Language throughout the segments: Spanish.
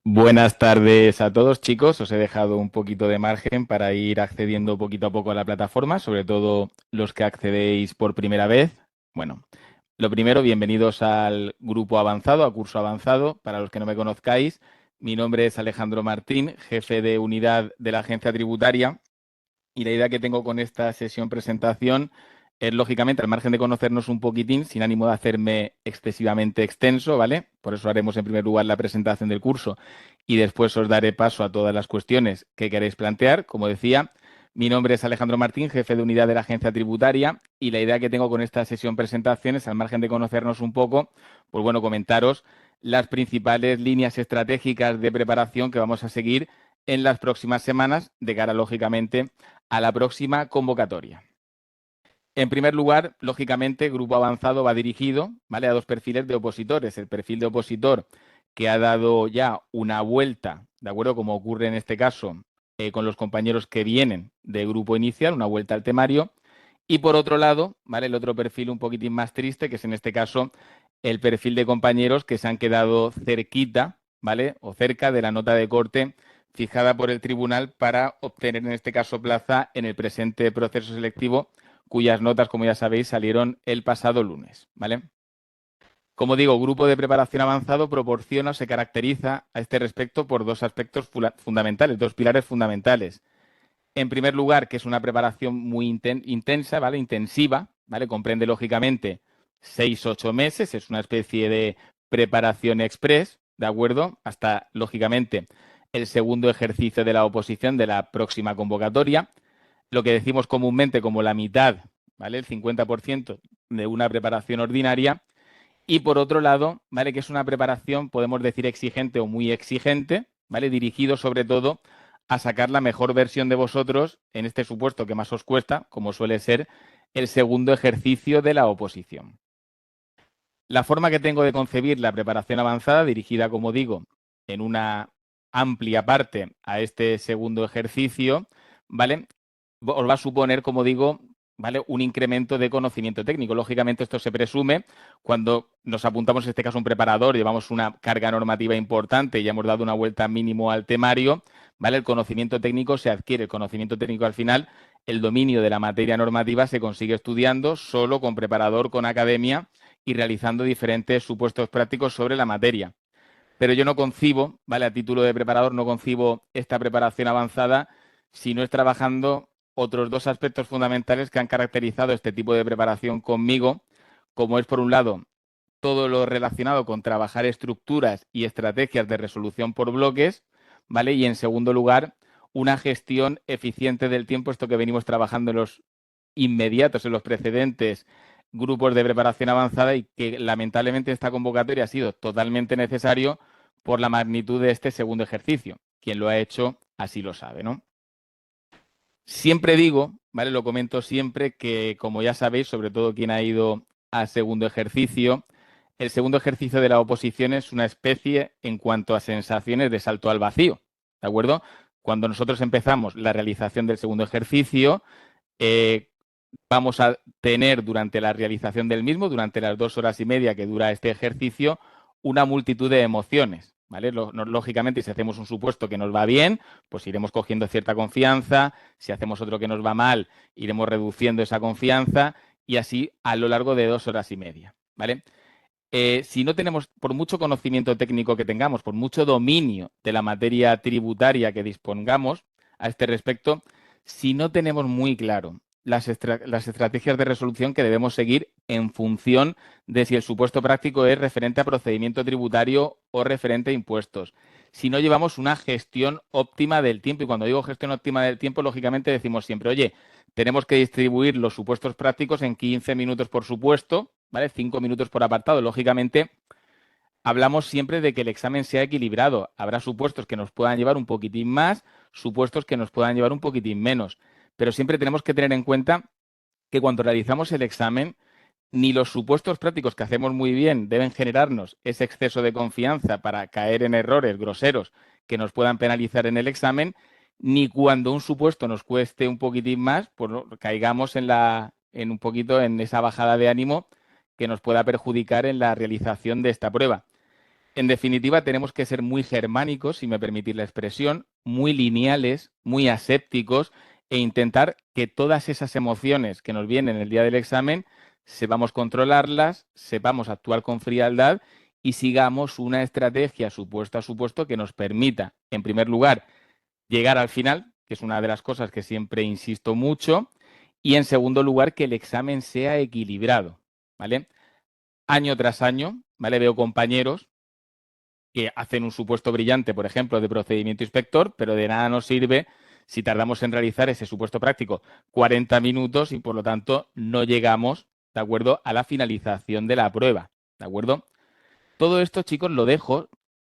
Buenas tardes a todos, chicos. Os he dejado un poquito de margen para ir accediendo poquito a poco a la plataforma, sobre todo los que accedéis por primera vez. Bueno, lo primero, bienvenidos al grupo avanzado, a curso avanzado. Para los que no me conozcáis, mi nombre es Alejandro Martín, jefe de unidad de la agencia tributaria. Y la idea que tengo con esta sesión presentación es, lógicamente, al margen de conocernos un poquitín, sin ánimo de hacerme excesivamente extenso, ¿vale? Por eso haremos en primer lugar la presentación del curso y después os daré paso a todas las cuestiones que queréis plantear. Como decía, mi nombre es Alejandro Martín, jefe de unidad de la agencia tributaria, y la idea que tengo con esta sesión presentación es, al margen de conocernos un poco, pues bueno, comentaros las principales líneas estratégicas de preparación que vamos a seguir en las próximas semanas, de cara, lógicamente, a la próxima convocatoria. En primer lugar, lógicamente, Grupo Avanzado va dirigido, ¿vale?, a dos perfiles de opositores. El perfil de opositor que ha dado ya una vuelta, ¿de acuerdo? Como ocurre en este caso con los compañeros que vienen de grupo inicial, una vuelta al temario. Y por otro lado, ¿vale?, el otro perfil un poquitín más triste, que es en este caso el perfil de compañeros que se han quedado cerquita, ¿vale?, o cerca de la nota de corte fijada por el tribunal para obtener, en este caso, plaza en el presente proceso selectivo, cuyas notas, como ya sabéis, salieron el pasado lunes, ¿vale? Como digo, Grupo de Preparación Avanzado proporciona o se caracteriza a este respecto por dos aspectos fundamentales, dos pilares fundamentales. En primer lugar, que es una preparación muy intensa, ¿vale? Intensiva, ¿vale? Comprende, lógicamente, 6-8 meses, es una especie de preparación express, ¿de acuerdo? Hasta, lógicamente, el segundo ejercicio de la oposición de la próxima convocatoria, lo que decimos comúnmente como la mitad, ¿vale? El 50% de una preparación ordinaria. Y por otro lado, ¿vale?, que es una preparación, podemos decir, exigente o muy exigente, ¿vale?, dirigido sobre todo a sacar la mejor versión de vosotros en este supuesto que más os cuesta, como suele ser el segundo ejercicio de la oposición. La forma que tengo de concebir la preparación avanzada, dirigida, como digo, en una amplia parte a este segundo ejercicio, ¿vale?, os va a suponer, como digo, ¿vale?, un incremento de conocimiento técnico. Lógicamente, esto se presume cuando nos apuntamos, en este caso, a un preparador, llevamos una carga normativa importante y ya hemos dado una vuelta mínimo al temario, ¿vale? El conocimiento técnico se adquiere. El conocimiento técnico, al final, el dominio de la materia normativa se consigue estudiando solo con preparador, con academia y realizando diferentes supuestos prácticos sobre la materia. Pero yo no concibo, ¿vale?, a título de preparador, no concibo esta preparación avanzada si no es trabajando otros dos aspectos fundamentales que han caracterizado este tipo de preparación conmigo, como es, por un lado, todo lo relacionado con trabajar estructuras y estrategias de resolución por bloques, ¿vale? Y, en segundo lugar, una gestión eficiente del tiempo, esto que venimos trabajando en los inmediatos, en los precedentes grupos de preparación avanzada, y que lamentablemente esta convocatoria ha sido totalmente necesario por la magnitud de este segundo ejercicio. Quien lo ha hecho así lo sabe, ¿no? Siempre digo, ¿vale? Lo comento siempre, que, como ya sabéis, sobre todo quien ha ido a segundo ejercicio, el segundo ejercicio de la oposición es una especie, en cuanto a sensaciones, de salto al vacío, ¿de acuerdo? Cuando nosotros empezamos la realización del segundo ejercicio, eh, vamos a tener, durante la realización del mismo, durante las 2 horas y media que dura este ejercicio, una multitud de emociones, ¿vale? Lógicamente, si hacemos un supuesto que nos va bien, pues iremos cogiendo cierta confianza. Si hacemos otro que nos va mal, iremos reduciendo esa confianza, y así a lo largo de 2 horas y media, ¿vale? Si no tenemos, por mucho conocimiento técnico que tengamos, por mucho dominio de la materia tributaria que dispongamos a este respecto, si no tenemos muy claro las estrategias de resolución que debemos seguir en función de si el supuesto práctico es referente a procedimiento tributario o referente a impuestos, si no llevamos una gestión óptima del tiempo, y cuando digo gestión óptima del tiempo, lógicamente decimos siempre, oye, tenemos que distribuir los supuestos prácticos en 15 minutos por supuesto, ¿vale? 5 minutos por apartado. Lógicamente, hablamos siempre de que el examen sea equilibrado. Habrá supuestos que nos puedan llevar un poquitín más, supuestos que nos puedan llevar un poquitín menos. Pero siempre tenemos que tener en cuenta que cuando realizamos el examen, ni los supuestos prácticos, que hacemos muy bien, deben generarnos ese exceso de confianza para caer en errores groseros que nos puedan penalizar en el examen, ni cuando un supuesto nos cueste un poquitín más, pues no, caigamos en un poquito en esa bajada de ánimo que nos pueda perjudicar en la realización de esta prueba. En definitiva, tenemos que ser muy germánicos, si me permitís la expresión, muy lineales, muy asépticos e intentar que todas esas emociones que nos vienen el día del examen sepamos controlarlas, sepamos actuar con frialdad y sigamos una estrategia supuesto a supuesto que nos permita, en primer lugar, llegar al final, que es una de las cosas que siempre insisto mucho, y en segundo lugar, que el examen sea equilibrado, ¿vale? Año tras año, ¿vale? Veo compañeros que hacen un supuesto brillante, por ejemplo, de procedimiento inspector, pero de nada nos sirve si tardamos en realizar ese supuesto práctico 40 minutos y por lo tanto no llegamos, ¿de acuerdo?, a la finalización de la prueba, ¿de acuerdo? Todo esto, chicos, lo dejo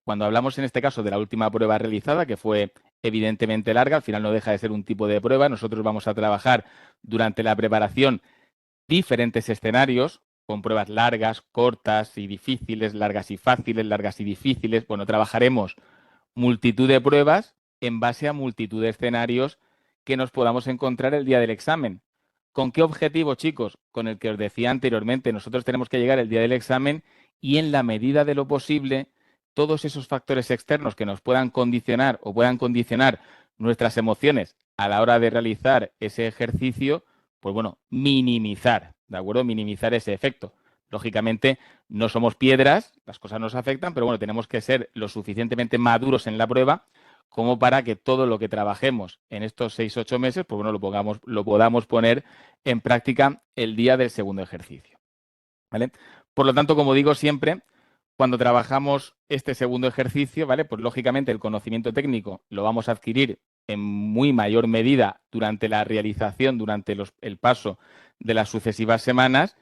cuando hablamos en este caso de la última prueba realizada, que fue evidentemente larga, al final no deja de ser un tipo de prueba. Nosotros vamos a trabajar durante la preparación diferentes escenarios, con pruebas largas, cortas y difíciles, largas y fáciles, largas y difíciles. Bueno, trabajaremos multitud de pruebas en base a multitud de escenarios que nos podamos encontrar el día del examen. ¿Con qué objetivo, chicos? Con el que os decía anteriormente, nosotros tenemos que llegar el día del examen y en la medida de lo posible, todos esos factores externos que nos puedan condicionar o puedan condicionar nuestras emociones a la hora de realizar ese ejercicio, pues bueno, minimizar, ¿de acuerdo? Minimizar ese efecto. Lógicamente, no somos piedras, las cosas nos afectan, pero bueno, tenemos que ser lo suficientemente maduros en la prueba como para que todo lo que trabajemos en estos 6 u 8 meses, pues bueno, lo podamos poner en práctica el día del segundo ejercicio, ¿vale? Por lo tanto, como digo siempre, cuando trabajamos este segundo ejercicio, ¿vale? Pues lógicamente el conocimiento técnico lo vamos a adquirir en muy mayor medida durante la realización, durante el paso de las sucesivas semanas,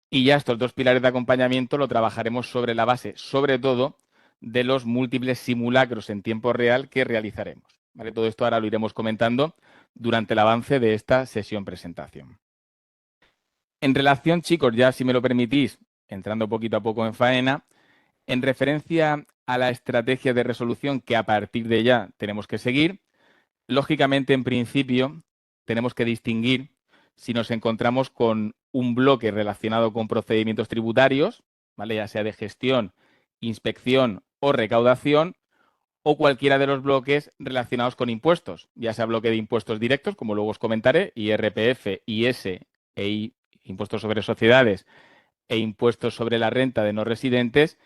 y ya estos dos pilares de acompañamiento lo trabajaremos sobre la base, sobre todo, de los múltiples simulacros en tiempo real que realizaremos, ¿vale? Todo esto ahora lo iremos comentando durante el avance de esta sesión presentación. En relación, chicos, ya si me lo permitís, entrando poquito a poco en faena, en referencia a la estrategia de resolución que a partir de ya tenemos que seguir, lógicamente, en principio, tenemos que distinguir si nos encontramos con un bloque relacionado con procedimientos tributarios, ¿vale? Ya sea de gestión, inspección o recaudación, o cualquiera de los bloques relacionados con impuestos, ya sea bloque de impuestos directos, como luego os comentaré, IRPF, IS impuestos sobre sociedades e impuestos sobre la renta de no residentes,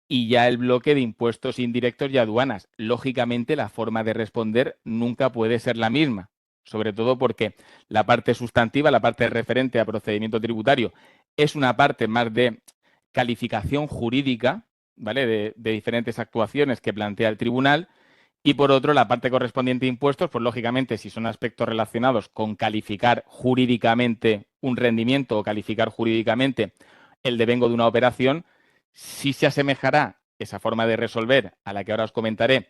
y ya el bloque de impuestos indirectos y aduanas. Lógicamente, la forma de responder nunca puede ser la misma, sobre todo porque la parte sustantiva, la parte referente a procedimiento tributario, es una parte más de calificación jurídica, ¿vale? De diferentes actuaciones que plantea el tribunal. Y por otro, la parte correspondiente a impuestos, pues lógicamente, si son aspectos relacionados con calificar jurídicamente un rendimiento o calificar jurídicamente el devengo de una operación, sí se asemejará esa forma de resolver a la que ahora os comentaré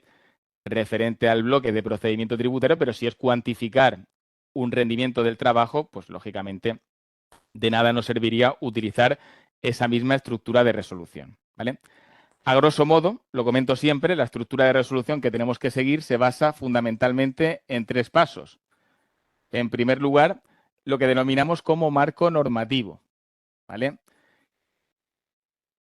referente al bloque de procedimiento tributario, pero si es cuantificar un rendimiento del trabajo, pues lógicamente de nada nos serviría utilizar esa misma estructura de resolución, ¿vale? A grosso modo, lo comento siempre, la estructura de resolución que tenemos que seguir se basa fundamentalmente en 3 pasos. En primer lugar, lo que denominamos como marco normativo, ¿vale?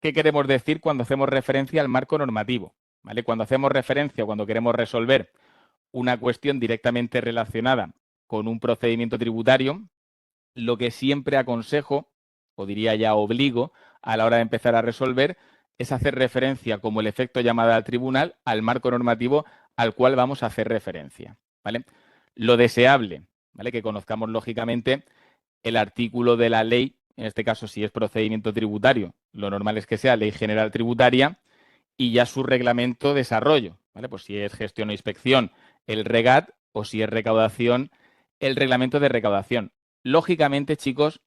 ¿Qué queremos decir cuando hacemos referencia al marco normativo? ¿Vale? Cuando hacemos referencia, cuando queremos resolver una cuestión directamente relacionada con un procedimiento tributario, lo que siempre aconsejo, o diría ya obligo, a la hora de empezar a resolver, es hacer referencia como el efecto llamada al tribunal al marco normativo al cual vamos a hacer referencia, ¿vale? Lo deseable, ¿vale? Que conozcamos lógicamente el artículo de la ley, en este caso si es procedimiento tributario, lo normal es que sea ley general tributaria y ya su reglamento desarrollo, ¿vale? Pues si es gestión o inspección, el REGAT, o si es recaudación, el reglamento de recaudación. Lógicamente, chicos,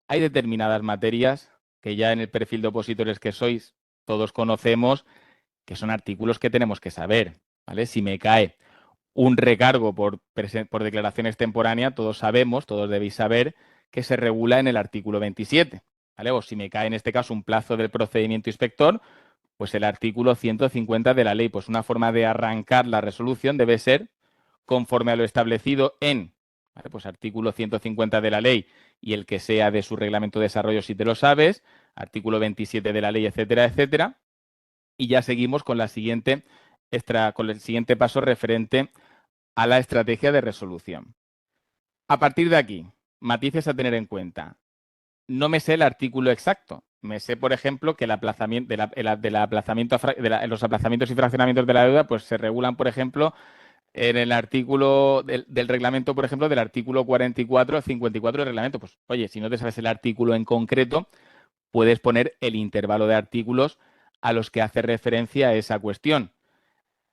hay determinadas materias que ya en el perfil de opositores que sois todos conocemos, que son artículos que tenemos que saber, ¿vale? Si me cae un recargo por declaración extemporánea, todos sabemos, todos debéis saber que se regula en el artículo 27, ¿vale? O si me cae en este caso un plazo del procedimiento inspector, pues el artículo 150 de la ley. Pues una forma de arrancar la resolución debe ser conforme a lo establecido en, ¿vale? Pues artículo 150 de la ley y el que sea de su reglamento de desarrollo si te lo sabes, artículo 27 de la ley, etcétera, etcétera. Y ya seguimos con con el siguiente paso referente a la estrategia de resolución. A partir de aquí, matices a tener en cuenta. No me sé el artículo exacto. Me sé, por ejemplo, que el aplazamiento, del aplazamiento, los aplazamientos y fraccionamientos de la deuda, pues se regulan, por ejemplo, en el artículo del reglamento, por ejemplo, del artículo 44 al 54 del reglamento. Pues, oye, si no te sabes el artículo en concreto, puedes poner el intervalo de artículos a los que hace referencia a esa cuestión.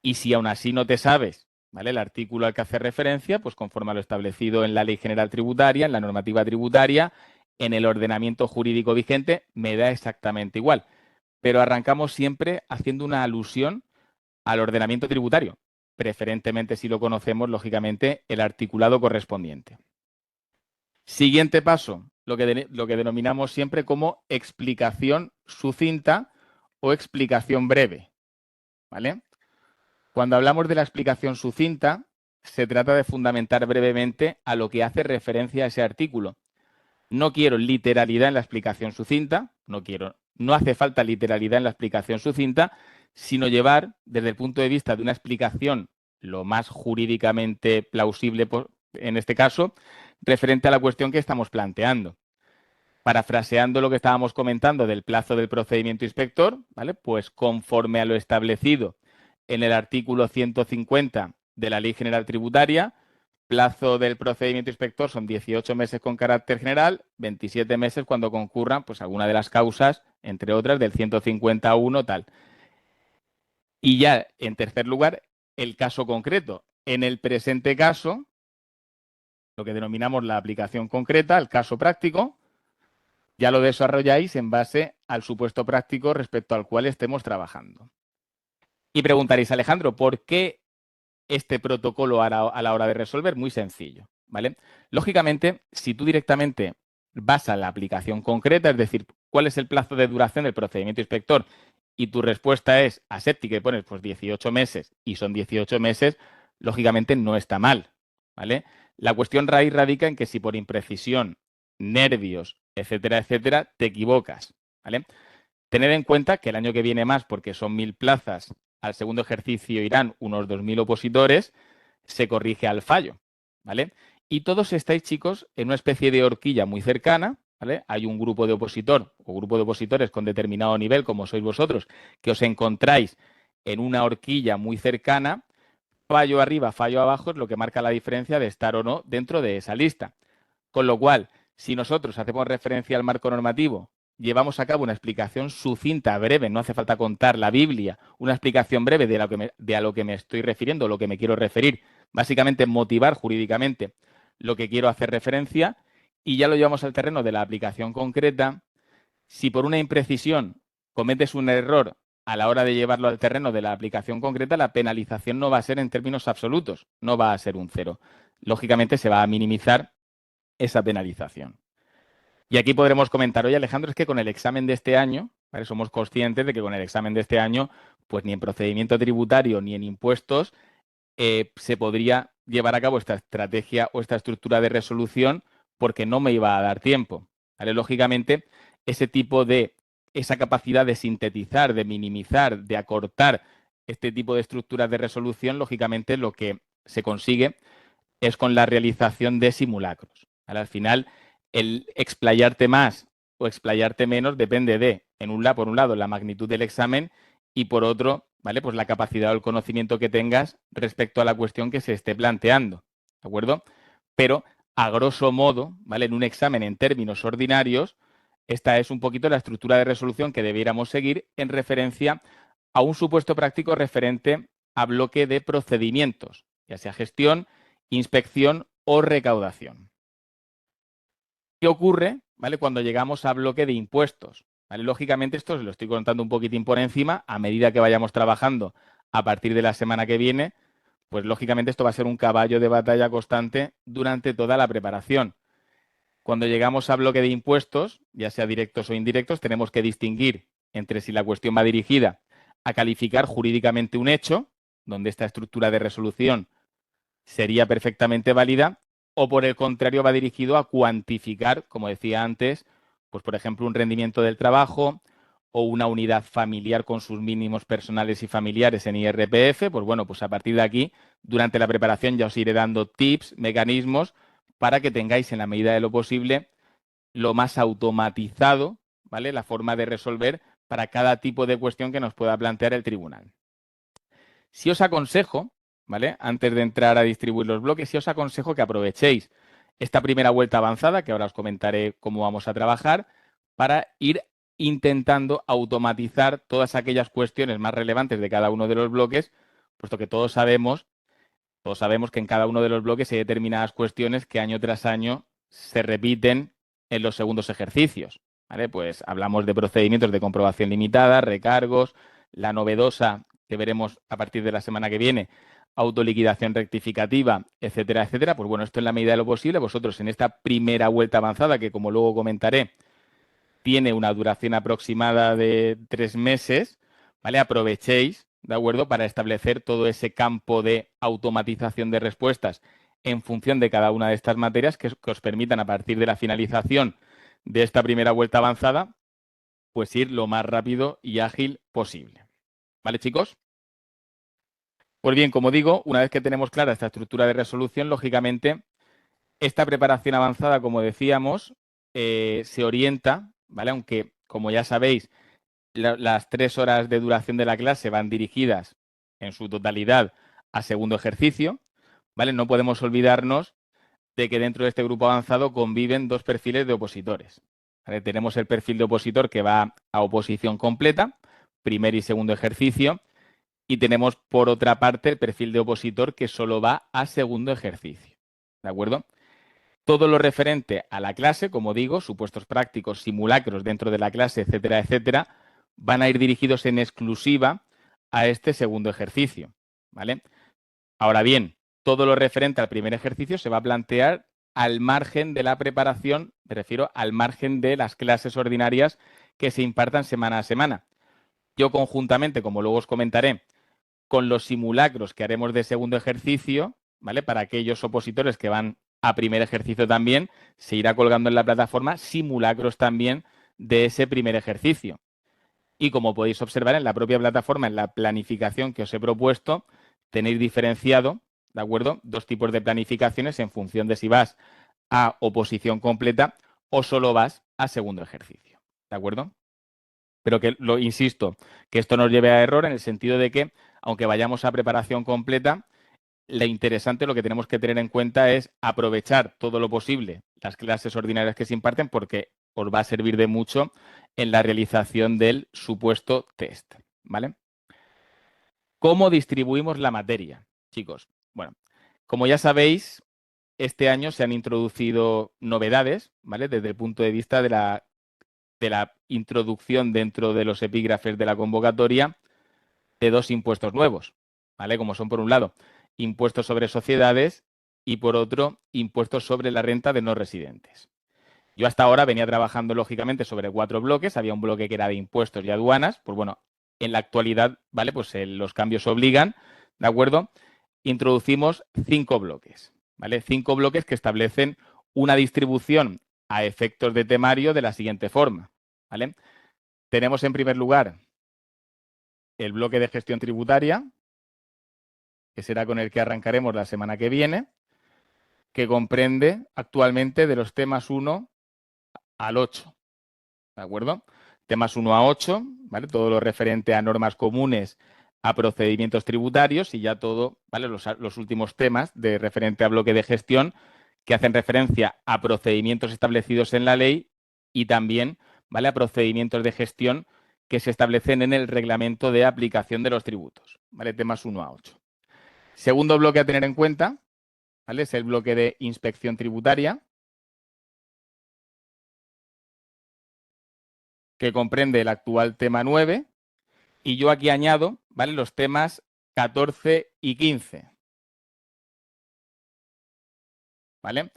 Y si aún así no te sabes, ¿vale?, el artículo al que hace referencia, pues conforme a lo establecido en la Ley General Tributaria, en la normativa tributaria, en el ordenamiento jurídico vigente, me da exactamente igual. Pero arrancamos siempre haciendo una alusión al ordenamiento tributario, preferentemente si lo conocemos, lógicamente, el articulado correspondiente. Siguiente paso, lo que denominamos siempre como explicación sucinta o explicación breve, ¿vale? Cuando hablamos de la explicación sucinta, se trata de fundamentar brevemente a lo que hace referencia a ese artículo. No quiero literalidad en la explicación sucinta, no hace falta literalidad en la explicación sucinta, sino llevar, desde el punto de vista de una explicación lo más jurídicamente plausible, en este caso, referente a la cuestión que estamos planteando. Parafraseando lo que estábamos comentando del plazo del procedimiento inspector, ¿vale? Pues conforme a lo establecido en el artículo 150 de la Ley General Tributaria, plazo del procedimiento inspector son 18 meses con carácter general, 27 meses cuando concurran pues alguna de las causas, entre otras, del 151 tal. Y ya, en tercer lugar, el caso concreto. En el presente caso, lo que denominamos la aplicación concreta, el caso práctico, ya lo desarrolláis en base al supuesto práctico respecto al cual estemos trabajando. Y preguntaréis, Alejandro, ¿por qué este protocolo a la hora de resolver? Muy sencillo, ¿vale? Lógicamente, si tú directamente vas a la aplicación concreta, es decir, ¿cuál es el plazo de duración del procedimiento inspector? Y tu respuesta es aséptica y pones pues 18 meses y son 18 meses, lógicamente no está mal, ¿vale? La cuestión raíz radica en que si por imprecisión, nervios, etcétera, etcétera, te equivocas, ¿vale? Tener en cuenta que el año que viene más, porque son 1.000 plazas, al segundo ejercicio irán unos 2.000 opositores, se corrige al fallo, ¿vale? Y todos estáis, chicos, en una especie de horquilla muy cercana, ¿vale? Hay un grupo de opositor o grupo de opositores con determinado nivel, como sois vosotros, que os encontráis en una horquilla muy cercana. Fallo arriba, fallo abajo es lo que marca la diferencia de estar o no dentro de esa lista. Con lo cual, si nosotros hacemos referencia al marco normativo, llevamos a cabo una explicación sucinta, breve, no hace falta contar la Biblia, una explicación breve de a lo que me estoy refiriendo, lo que me quiero referir, básicamente motivar jurídicamente lo que quiero hacer referencia, y ya lo llevamos al terreno de la aplicación concreta. Si por una imprecisión cometes un error a la hora de llevarlo al terreno de la aplicación concreta, la penalización no va a ser en términos absolutos, no va a ser un cero. Lógicamente se va a minimizar esa penalización. Y aquí podremos comentar, oye Alejandro, es que con el examen de este año, ¿vale?, somos conscientes de que con el examen de este año, pues ni en procedimiento tributario ni en impuestos se podría llevar a cabo esta estrategia o esta estructura de resolución porque no me iba a dar tiempo, ¿vale? Lógicamente, esa capacidad de sintetizar, de minimizar, de acortar este tipo de estructuras de resolución, lógicamente lo que se consigue es con la realización de simulacros, ¿vale? Al final, el explayarte más o explayarte menos depende de, por un lado, la magnitud del examen y por otro, ¿vale?, pues la capacidad o el conocimiento que tengas respecto a la cuestión que se esté planteando, ¿de acuerdo? Pero, a grosso modo, ¿vale?, en un examen en términos ordinarios, esta es un poquito la estructura de resolución que debiéramos seguir en referencia a un supuesto práctico referente a bloque de procedimientos, ya sea gestión, inspección o recaudación. ¿Qué ocurre, ¿vale?, cuando llegamos a bloque de impuestos? ¿Vale? Lógicamente, esto os lo estoy contando un poquitín por encima. A medida que vayamos trabajando a partir de la semana que viene, pues lógicamente esto va a ser un caballo de batalla constante durante toda la preparación. Cuando llegamos a bloque de impuestos, ya sea directos o indirectos, tenemos que distinguir entre si la cuestión va dirigida a calificar jurídicamente un hecho, donde esta estructura de resolución sería perfectamente válida, o por el contrario va dirigido a cuantificar, como decía antes, pues por ejemplo un rendimiento del trabajo o una unidad familiar con sus mínimos personales y familiares en IRPF, pues bueno, pues a partir de aquí, durante la preparación ya os iré dando tips, mecanismos para que tengáis en la medida de lo posible lo más automatizado, ¿vale? La forma de resolver para cada tipo de cuestión que nos pueda plantear el tribunal. Si os aconsejo, ¿vale? Antes de entrar a distribuir los bloques, si os aconsejo que aprovechéis esta primera vuelta avanzada, que ahora os comentaré cómo vamos a trabajar, para ir intentando automatizar todas aquellas cuestiones más relevantes de cada uno de los bloques, puesto que todos sabemos que en cada uno de los bloques hay determinadas cuestiones que año tras año se repiten en los segundos ejercicios, ¿vale? Pues hablamos de procedimientos de comprobación limitada, recargos, la novedosa que veremos a partir de la semana que viene, autoliquidación rectificativa, etcétera, etcétera. Pues bueno, esto en la medida de lo posible, vosotros en esta primera vuelta avanzada, que como luego comentaré, tiene una duración aproximada de 3 meses, ¿vale? Aprovechéis, ¿de acuerdo? Para establecer todo ese campo de automatización de respuestas en función de cada una de estas materias que os permitan a partir de la finalización de esta primera vuelta avanzada, pues ir lo más rápido y ágil posible. ¿Vale, chicos? Pues bien, como digo, una vez que tenemos clara esta estructura de resolución, lógicamente, esta preparación avanzada, como decíamos, se orienta, ¿vale? Aunque, como ya sabéis, las 3 horas de duración de la clase van dirigidas en su totalidad a segundo ejercicio, ¿vale? No podemos olvidarnos de que dentro de este grupo avanzado conviven dos perfiles de opositores, ¿vale? Tenemos el perfil de opositor que va a oposición completa, primer y segundo ejercicio, y tenemos por otra parte el perfil de opositor que solo va a segundo ejercicio, ¿de acuerdo? Todo lo referente a la clase, como digo, supuestos prácticos, simulacros dentro de la clase, etcétera, etcétera, van a ir dirigidos en exclusiva a este segundo ejercicio, ¿vale? Ahora bien, todo lo referente al primer ejercicio se va a plantear al margen de la preparación, me refiero al margen de las clases ordinarias que se impartan semana a semana. Yo conjuntamente, como luego os comentaré, con los simulacros que haremos de segundo ejercicio, ¿vale? Para aquellos opositores que van a primer ejercicio también, se irá colgando en la plataforma simulacros también de ese primer ejercicio. Y como podéis observar en la propia plataforma, en la planificación que os he propuesto, tenéis diferenciado, ¿de acuerdo? Dos tipos de planificaciones en función de si vas a oposición completa o solo vas a segundo ejercicio, ¿de acuerdo? Pero que, lo insisto, que esto nos lleve a error en el sentido de que, aunque vayamos a preparación completa, lo interesante, lo que tenemos que tener en cuenta es aprovechar todo lo posible las clases ordinarias que se imparten porque os va a servir de mucho en la realización del supuesto test, ¿vale? ¿Cómo distribuimos la materia, chicos? Bueno, como ya sabéis, este año se han introducido novedades, ¿vale? Desde el punto de vista de la introducción dentro de los epígrafes de la convocatoria de dos impuestos nuevos, ¿vale? Como son, por un lado, impuestos sobre sociedades y, por otro, impuestos sobre la renta de no residentes. Yo hasta ahora venía trabajando, lógicamente, sobre 4 bloques. Había un bloque que era de impuestos y aduanas. Pues bueno, en la actualidad, ¿vale? Pues los cambios obligan, ¿de acuerdo? Introducimos 5 bloques, ¿vale? 5 bloques que establecen una distribución a efectos de temario de la siguiente forma, ¿vale? Tenemos en primer lugar el bloque de gestión tributaria, que será con el que arrancaremos la semana que viene, que comprende actualmente de los temas 1 al 8, ¿de acuerdo? Temas 1 a 8, ¿vale? Todo lo referente a normas comunes, a procedimientos tributarios y ya todo, ¿vale? Los últimos temas de referente a bloque de gestión que hacen referencia a procedimientos establecidos en la ley y también, ¿vale? A procedimientos de gestión que se establecen en el reglamento de aplicación de los tributos, ¿vale? Temas 1 a 8. Segundo bloque a tener en cuenta, ¿vale? Es el bloque de inspección tributaria, que comprende el actual tema 9, y yo aquí añado, ¿vale? Los temas 14 y 15, ¿vale?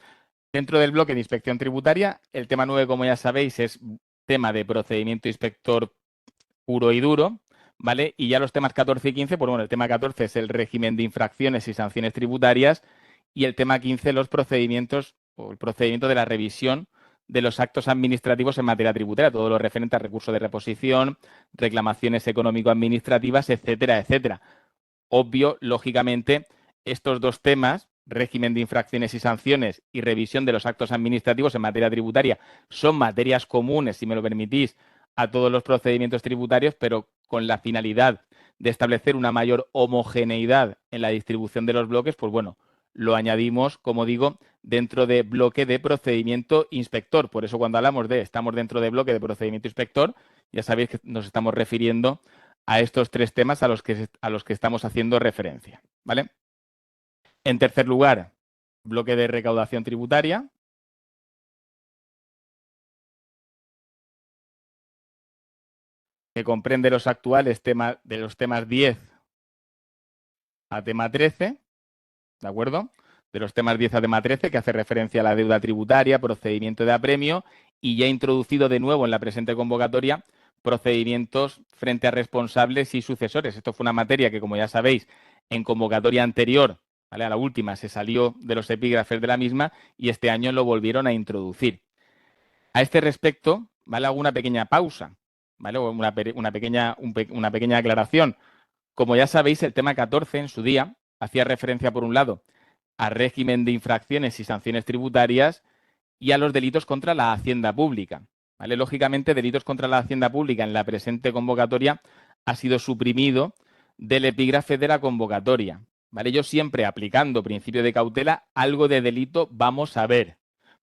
Dentro del bloque de inspección tributaria, el tema 9, como ya sabéis, es tema de procedimiento inspector puro y duro, ¿vale? Y ya los temas 14 y 15, pues bueno, el tema 14 es el régimen de infracciones y sanciones tributarias y el tema 15 los procedimientos o el procedimiento de la revisión de los actos administrativos en materia tributaria, todo lo referente a recursos de reposición, reclamaciones económico-administrativas, etcétera, etcétera. Obvio, lógicamente, estos dos temas, régimen de infracciones y sanciones y revisión de los actos administrativos en materia tributaria, son materias comunes, si me lo permitís, a todos los procedimientos tributarios, pero con la finalidad de establecer una mayor homogeneidad en la distribución de los bloques, pues bueno, lo añadimos, como digo, dentro de bloque de procedimiento inspector. Por eso cuando hablamos de estamos dentro de bloque de procedimiento inspector, ya sabéis que nos estamos refiriendo a estos tres temas a los que estamos haciendo referencia, ¿vale? En tercer lugar, bloque de recaudación tributaria. Que comprende los actuales temas de los temas 10 a tema 13, ¿de acuerdo? De los temas 10 a tema 13, que hace referencia a la deuda tributaria, procedimiento de apremio, y ya introducido de nuevo en la presente convocatoria procedimientos frente a responsables y sucesores. Esto fue una materia que, como ya sabéis, en convocatoria anterior, ¿vale? A la última, se salió de los epígrafes de la misma y este año lo volvieron a introducir. A este respecto, ¿vale? Hago una pequeña pausa, ¿vale? Una pequeña aclaración. Como ya sabéis, el tema 14 en su día hacía referencia, por un lado, a régimen de infracciones y sanciones tributarias y a los delitos contra la hacienda pública. ¿Vale? Lógicamente, delitos contra la hacienda pública en la presente convocatoria ha sido suprimido del epígrafe de la convocatoria. ¿Vale? Yo siempre aplicando principio de cautela, algo de delito vamos a ver.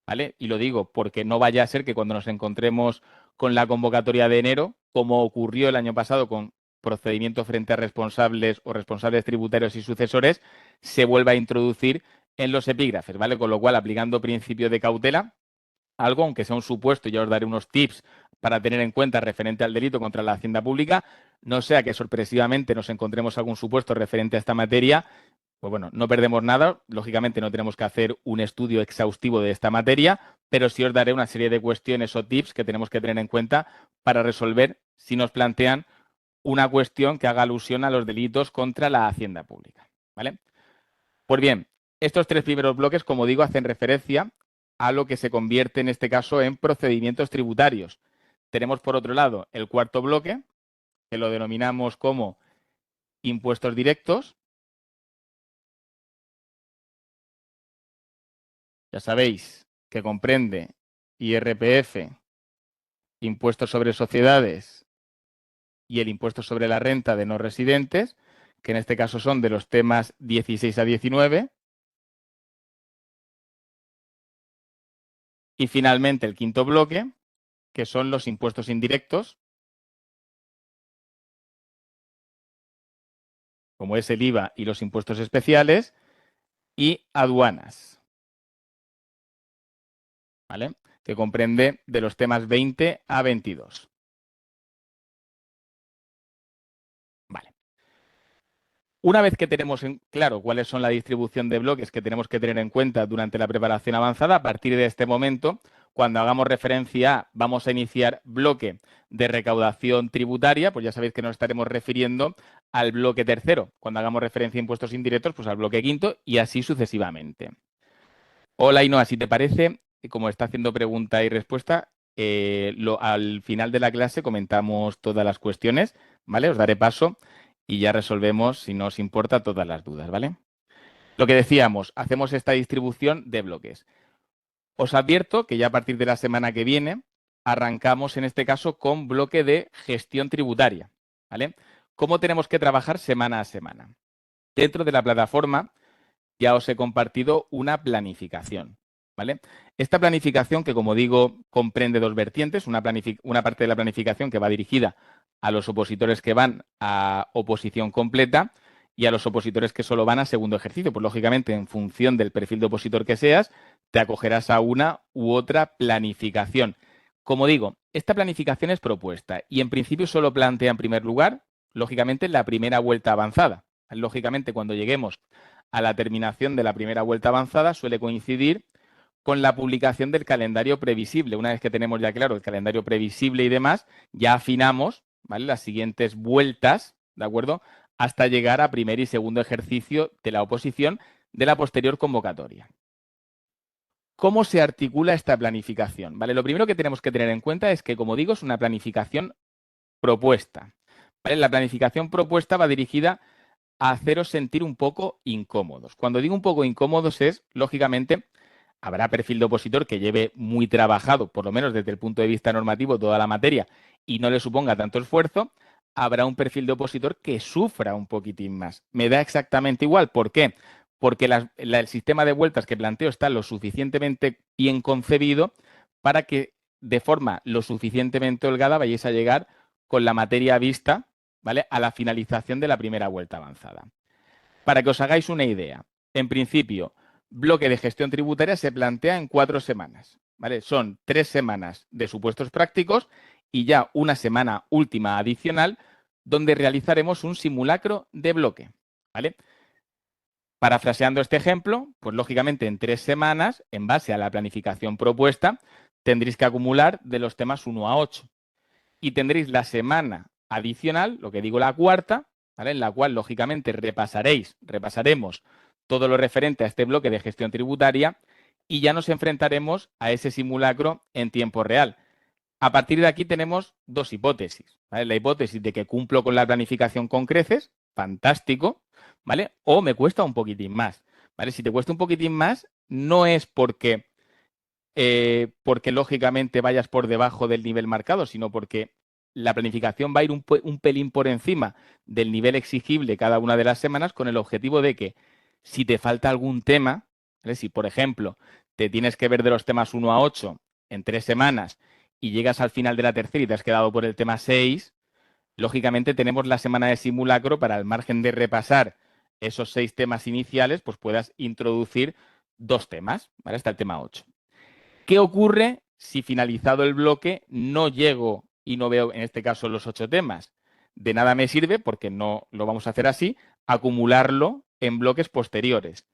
¿Vale? Y lo digo porque no vaya a ser que cuando nos encontremos con la convocatoria de enero, como ocurrió el año pasado con procedimiento frente a responsables o responsables tributarios y sucesores, se vuelva a introducir en los epígrafes, ¿vale? Con lo cual, aplicando principio de cautela, algo, aunque sea un supuesto, ya os daré unos tips para tener en cuenta referente al delito contra la hacienda pública, no sea que sorpresivamente nos encontremos algún supuesto referente a esta materia, pues bueno, no perdemos nada, lógicamente no tenemos que hacer un estudio exhaustivo de esta materia, pero sí os daré una serie de cuestiones o tips que tenemos que tener en cuenta para resolver si nos plantean una cuestión que haga alusión a los delitos contra la hacienda pública, ¿vale? Pues bien, estos tres primeros bloques, como digo, hacen referencia a lo que se convierte en este caso en procedimientos tributarios. Tenemos, por otro lado, el cuarto bloque, que lo denominamos como impuestos directos. Ya sabéis que comprende IRPF, impuestos sobre sociedades y el impuesto sobre la renta de no residentes, que en este caso son de los temas 16 a 19. Y finalmente el quinto bloque, que son los impuestos indirectos, como es el IVA y los impuestos especiales, y aduanas, ¿vale? Que comprende de los temas 20 a 22. Vale. Una vez que tenemos en claro cuáles son la distribución de bloques que tenemos que tener en cuenta durante la preparación avanzada, a partir de este momento, cuando hagamos referencia vamos a iniciar bloque de recaudación tributaria, pues ya sabéis que nos estaremos refiriendo al bloque tercero. Cuando hagamos referencia a impuestos indirectos, pues al bloque quinto y así sucesivamente. Hola, Ainhoa, si te parece, como está haciendo pregunta y respuesta, al final de la clase comentamos todas las cuestiones, ¿vale? Os daré paso y ya resolvemos, si no os importa, todas las dudas, ¿vale? Lo que decíamos, hacemos esta distribución de bloques. Os advierto que ya a partir de la semana que viene arrancamos en este caso con bloque de gestión tributaria, ¿vale? ¿Cómo tenemos que trabajar semana a semana? Dentro de la plataforma ya os he compartido una planificación, ¿vale? Esta planificación que, como digo, comprende dos vertientes, una parte de la planificación que va dirigida a los opositores que van a oposición completa y a los opositores que solo van a segundo ejercicio. Pues, lógicamente, en función del perfil de opositor que seas, te acogerás a una u otra planificación. Como digo, esta planificación es propuesta y, en principio, solo plantea, en primer lugar, lógicamente, la primera vuelta avanzada. Lógicamente, cuando lleguemos a la terminación de la primera vuelta avanzada suele coincidir con la publicación del calendario previsible. Una vez que tenemos ya claro el calendario previsible y demás, ya afinamos, ¿vale?, las siguientes vueltas, ¿de acuerdo?, hasta llegar a primer y segundo ejercicio de la oposición de la posterior convocatoria. ¿Cómo se articula esta planificación? ¿Vale? Lo primero que tenemos que tener en cuenta es que, como digo, es una planificación propuesta. ¿Vale? La planificación propuesta va dirigida a haceros sentir un poco incómodos. Cuando digo un poco incómodos es, lógicamente, habrá perfil de opositor que lleve muy trabajado, por lo menos desde el punto de vista normativo, toda la materia y no le suponga tanto esfuerzo. Habrá un perfil de opositor que sufra un poquitín más. Me da exactamente igual. ¿Por qué? Porque el sistema de vueltas que planteo está lo suficientemente bien concebido para que de forma lo suficientemente holgada vayáis a llegar con la materia vista, ¿vale? A la finalización de la primera vuelta avanzada. Para que os hagáis una idea, en principio, bloque de gestión tributaria se plantea en 4 semanas, ¿vale? Son 3 semanas de supuestos prácticos y ya una semana última adicional donde realizaremos un simulacro de bloque, ¿vale? Parafraseando este ejemplo, pues lógicamente en 3 semanas, en base a la planificación propuesta, tendréis que acumular de los temas 1 a 8 y tendréis la semana adicional, lo que digo la cuarta, ¿vale? En la cual, lógicamente, repasaremos todo lo referente a este bloque de gestión tributaria y ya nos enfrentaremos a ese simulacro en tiempo real. A partir de aquí tenemos dos hipótesis, ¿vale? La hipótesis de que cumplo con la planificación con creces, fantástico, ¿vale? O me cuesta un poquitín más, ¿vale? Si te cuesta un poquitín más, no es porque lógicamente vayas por debajo del nivel marcado, sino porque la planificación va a ir un pelín por encima del nivel exigible cada una de las semanas con el objetivo de que si te falta algún tema, ¿vale? Si por ejemplo te tienes que ver de los temas 1 a 8 en 3 semanas y llegas al final de la tercera y te has quedado por el tema 6, lógicamente tenemos la semana de simulacro para al margen de repasar esos 6 temas iniciales, pues puedas introducir 2 temas, ¿vale? Hasta el tema 8. ¿Qué ocurre si finalizado el bloque no llego y no veo, en este caso, los 8 temas? De nada me sirve, porque no lo vamos a hacer así, acumularlo en bloques posteriores.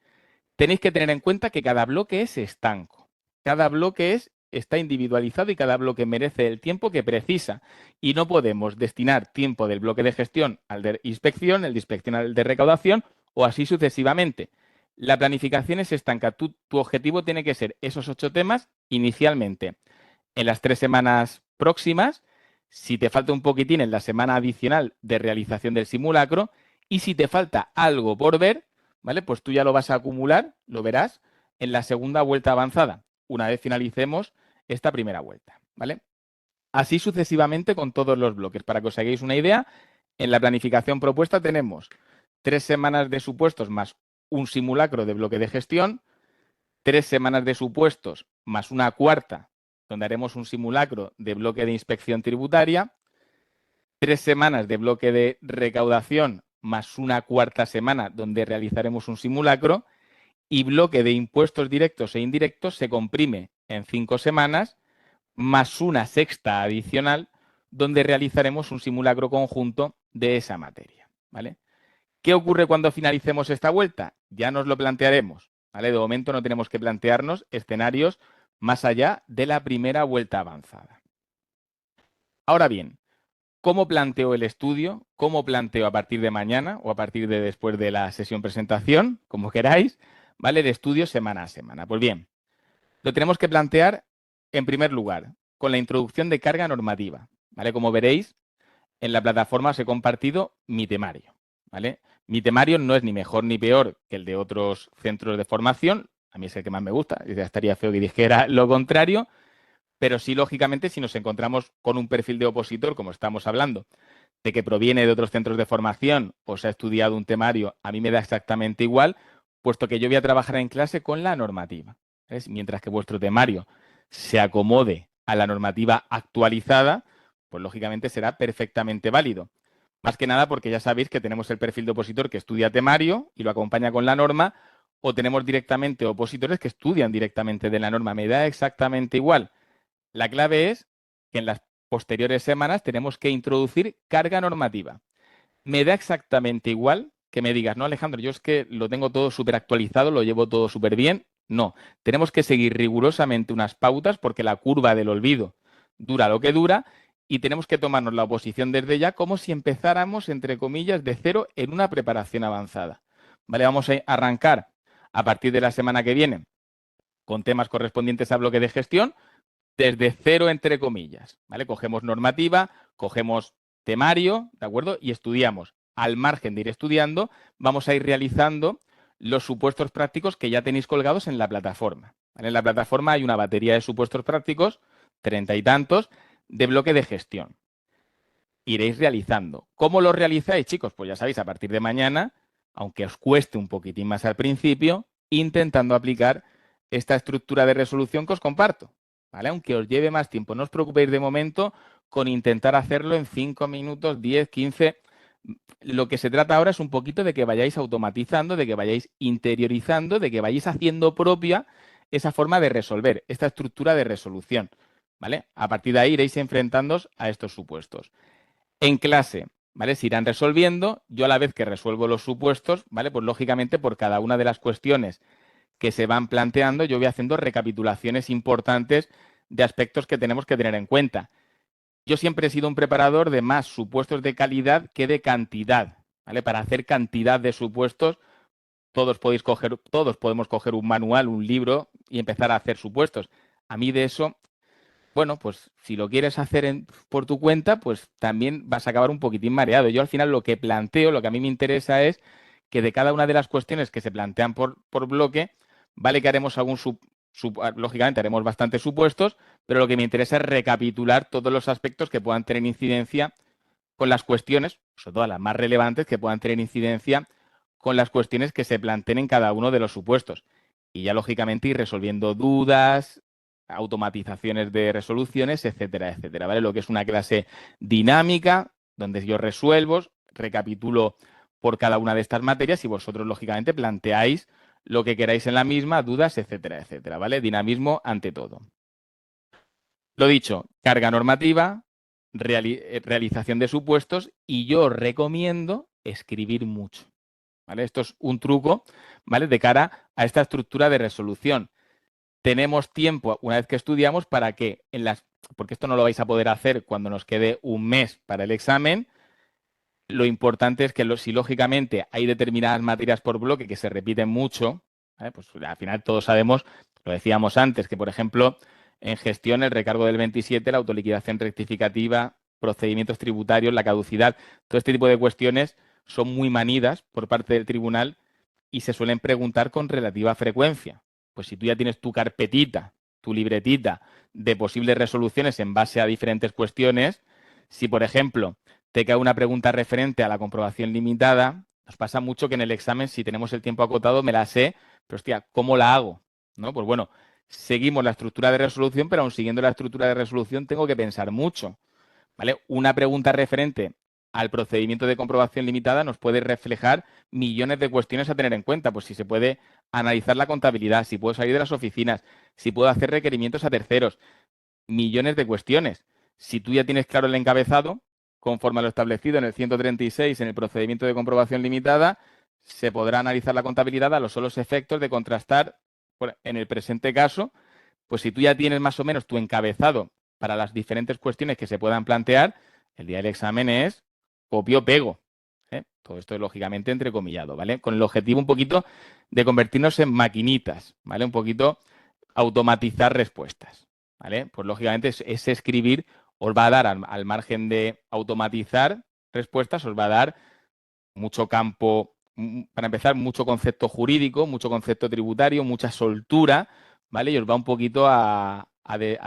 Tenéis que tener en cuenta que cada bloque es estanco. Cada bloque está individualizado y cada bloque merece el tiempo que precisa. Y no podemos destinar tiempo del bloque de gestión al de inspección, el de inspección al de recaudación o así sucesivamente. La planificación es estanca. Tu objetivo tiene que ser esos 8 temas inicialmente. En las 3 semanas próximas, si te falta un poquitín en la semana adicional de realización del simulacro y si te falta algo por ver, ¿vale? Pues tú ya lo vas a acumular, lo verás, en la segunda vuelta avanzada, una vez finalicemos esta primera vuelta, ¿vale? Así sucesivamente con todos los bloques. Para que os hagáis una idea, en la planificación propuesta tenemos 3 semanas de supuestos más un simulacro de bloque de gestión, 3 semanas de supuestos más una cuarta, donde haremos un simulacro de bloque de inspección tributaria, 3 semanas de bloque de recaudación más una cuarta semana, donde realizaremos un simulacro, y bloque de impuestos directos e indirectos se comprime en 5 semanas, más una sexta adicional, donde realizaremos un simulacro conjunto de esa materia, ¿vale? ¿Qué ocurre cuando finalicemos esta vuelta? Ya nos lo plantearemos, ¿vale? De momento no tenemos que plantearnos escenarios más allá de la primera vuelta avanzada. Ahora bien, ¿cómo planteo el estudio? ¿Cómo planteo a partir de mañana o a partir de después de la sesión presentación, como queráis, ¿vale? El estudio semana a semana. Pues bien, lo tenemos que plantear en primer lugar con la introducción de carga normativa, ¿vale? Como veréis, en la plataforma os he compartido mi temario, ¿vale? Mi temario no es ni mejor ni peor que el de otros centros de formación. A mí es el que más me gusta. Ya estaría feo que dijera lo contrario. Pero sí, lógicamente, si nos encontramos con un perfil de opositor, como estamos hablando, de que proviene de otros centros de formación o se ha estudiado un temario, a mí me da exactamente igual, puesto que yo voy a trabajar en clase con la normativa. ¿Ves? Mientras que vuestro temario se acomode a la normativa actualizada, pues lógicamente será perfectamente válido. Más que nada porque ya sabéis que tenemos el perfil de opositor que estudia temario y lo acompaña con la norma, o tenemos directamente opositores que estudian directamente de la norma. Me da exactamente igual. La clave es que en las posteriores semanas tenemos que introducir carga normativa. Me da exactamente igual que me digas, no, Alejandro, yo es que lo tengo todo súper actualizado, lo llevo todo súper bien. No, tenemos que seguir rigurosamente unas pautas porque la curva del olvido dura lo que dura y tenemos que tomarnos la oposición desde ya como si empezáramos, entre comillas, de cero en una preparación avanzada. ¿Vale? Vamos a arrancar a partir de la semana que viene con temas correspondientes a bloque de gestión, desde cero, entre comillas, ¿vale? Cogemos normativa, cogemos temario, ¿de acuerdo? Y estudiamos. Al margen de ir estudiando, vamos a ir realizando los supuestos prácticos que ya tenéis colgados en la plataforma, ¿vale? En la plataforma hay una batería de supuestos prácticos, 30 y tantos, de bloque de gestión. Iréis realizando. ¿Cómo lo realizáis, chicos? Pues ya sabéis, a partir de mañana, aunque os cueste un poquitín más al principio, intentando aplicar esta estructura de resolución que os comparto, ¿vale? Aunque os lleve más tiempo, no os preocupéis de momento con intentar hacerlo en 5 minutos, 10, 15. Lo que se trata ahora es un poquito de que vayáis automatizando, de que vayáis interiorizando, de que vayáis haciendo propia esa forma de resolver, esta estructura de resolución, ¿vale? A partir de ahí iréis enfrentándoos a estos supuestos. En clase, ¿vale? Se irán resolviendo. Yo a la vez que resuelvo los supuestos, ¿vale? Pues lógicamente por cada una de las cuestiones que se van planteando, yo voy haciendo recapitulaciones importantes de aspectos que tenemos que tener en cuenta. Yo siempre he sido un preparador de más supuestos de calidad que de cantidad, ¿vale? Para hacer cantidad de supuestos, todos podemos coger un manual, un libro y empezar a hacer supuestos. A mí de eso, bueno, pues si lo quieres hacer por tu cuenta, pues también vas a acabar un poquitín mareado. Yo al final lo que planteo, lo que a mí me interesa es que de cada una de las cuestiones que se plantean por bloque, vale que haremos lógicamente haremos bastantes supuestos, pero lo que me interesa es recapitular todos los aspectos que puedan tener incidencia con las cuestiones, sobre todo las más relevantes, que puedan tener incidencia con las cuestiones que se planteen en cada uno de los supuestos. Y ya, lógicamente, ir resolviendo dudas, automatizaciones de resoluciones, etcétera, etcétera, ¿vale? Lo que es una clase dinámica, donde yo resuelvo, recapitulo por cada una de estas materias y vosotros, lógicamente, planteáis lo que queráis en la misma, dudas, etcétera, etcétera, ¿vale? Dinamismo ante todo. Lo dicho, carga normativa, realización de supuestos y yo recomiendo escribir mucho, ¿vale? Esto es un truco, ¿vale? De cara a esta estructura de resolución. Tenemos tiempo, una vez que estudiamos, para que porque esto no lo vais a poder hacer cuando nos quede un mes para el examen. Lo importante es que si lógicamente hay determinadas materias por bloque que se repiten mucho, ¿vale? Pues al final todos sabemos, lo decíamos antes, que por ejemplo en gestión el recargo del 27, la autoliquidación rectificativa, procedimientos tributarios, la caducidad, todo este tipo de cuestiones son muy manidas por parte del tribunal y se suelen preguntar con relativa frecuencia. Pues si tú ya tienes tu carpetita, tu libretita de posibles resoluciones en base a diferentes cuestiones, si por ejemplo te cae una pregunta referente a la comprobación limitada, nos pasa mucho que en el examen, si tenemos el tiempo acotado, me la sé, pero hostia, ¿cómo la hago? ¿No? Pues bueno, seguimos la estructura de resolución, pero aún siguiendo la estructura de resolución tengo que pensar mucho, ¿vale? Una pregunta referente al procedimiento de comprobación limitada nos puede reflejar millones de cuestiones a tener en cuenta, pues si se puede analizar la contabilidad, si puedo salir de las oficinas, si puedo hacer requerimientos a terceros, millones de cuestiones. Si tú ya tienes claro el encabezado, conforme a lo establecido en el 136 en el procedimiento de comprobación limitada, se podrá analizar la contabilidad a los solos efectos de contrastar, en el presente caso, pues si tú ya tienes más o menos tu encabezado para las diferentes cuestiones que se puedan plantear, el día del examen es copio-pego. ¿Eh? Todo esto es lógicamente entrecomillado, ¿vale? Con el objetivo un poquito de convertirnos en maquinitas, ¿vale? Un poquito automatizar respuestas, ¿vale? Pues lógicamente ese escribir os va a dar, al margen de automatizar respuestas, os va a dar mucho campo, para empezar, mucho concepto jurídico, mucho concepto tributario, mucha soltura, ¿vale? Y os va un poquito a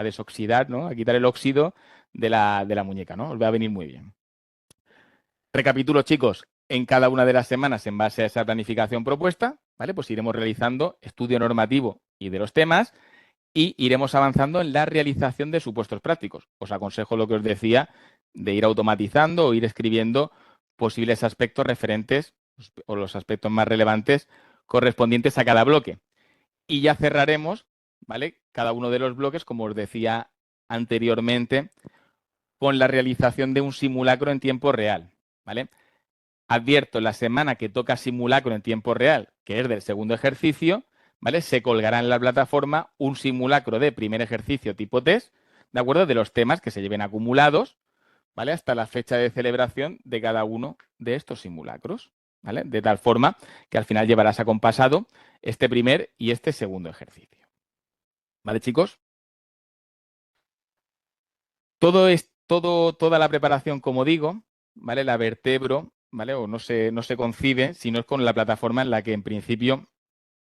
desoxidar, ¿no? A quitar el óxido de la muñeca, ¿no? Os va a venir muy bien. Recapitulo, chicos, en cada una de las semanas, en base a esa planificación propuesta, ¿vale? Pues iremos realizando estudio normativo y de los temas y iremos avanzando en la realización de supuestos prácticos. Os aconsejo lo que os decía de ir automatizando o ir escribiendo posibles aspectos referentes o los aspectos más relevantes correspondientes a cada bloque. Y ya cerraremos, ¿vale? Cada uno de los bloques, como os decía anteriormente, con la realización de un simulacro en tiempo real, ¿vale? Advierto, la semana que toca simulacro en tiempo real, que es del segundo ejercicio, ¿vale? Se colgará en la plataforma un simulacro de primer ejercicio tipo test, ¿de acuerdo? De los temas que se lleven acumulados, ¿vale? Hasta la fecha de celebración de cada uno de estos simulacros, ¿vale? De tal forma que al final llevarás acompasado este primer y este segundo ejercicio. ¿Vale, chicos? Toda la preparación, como digo, ¿vale? La vertebro, ¿vale? O no se concibe si no es con la plataforma en la que en principio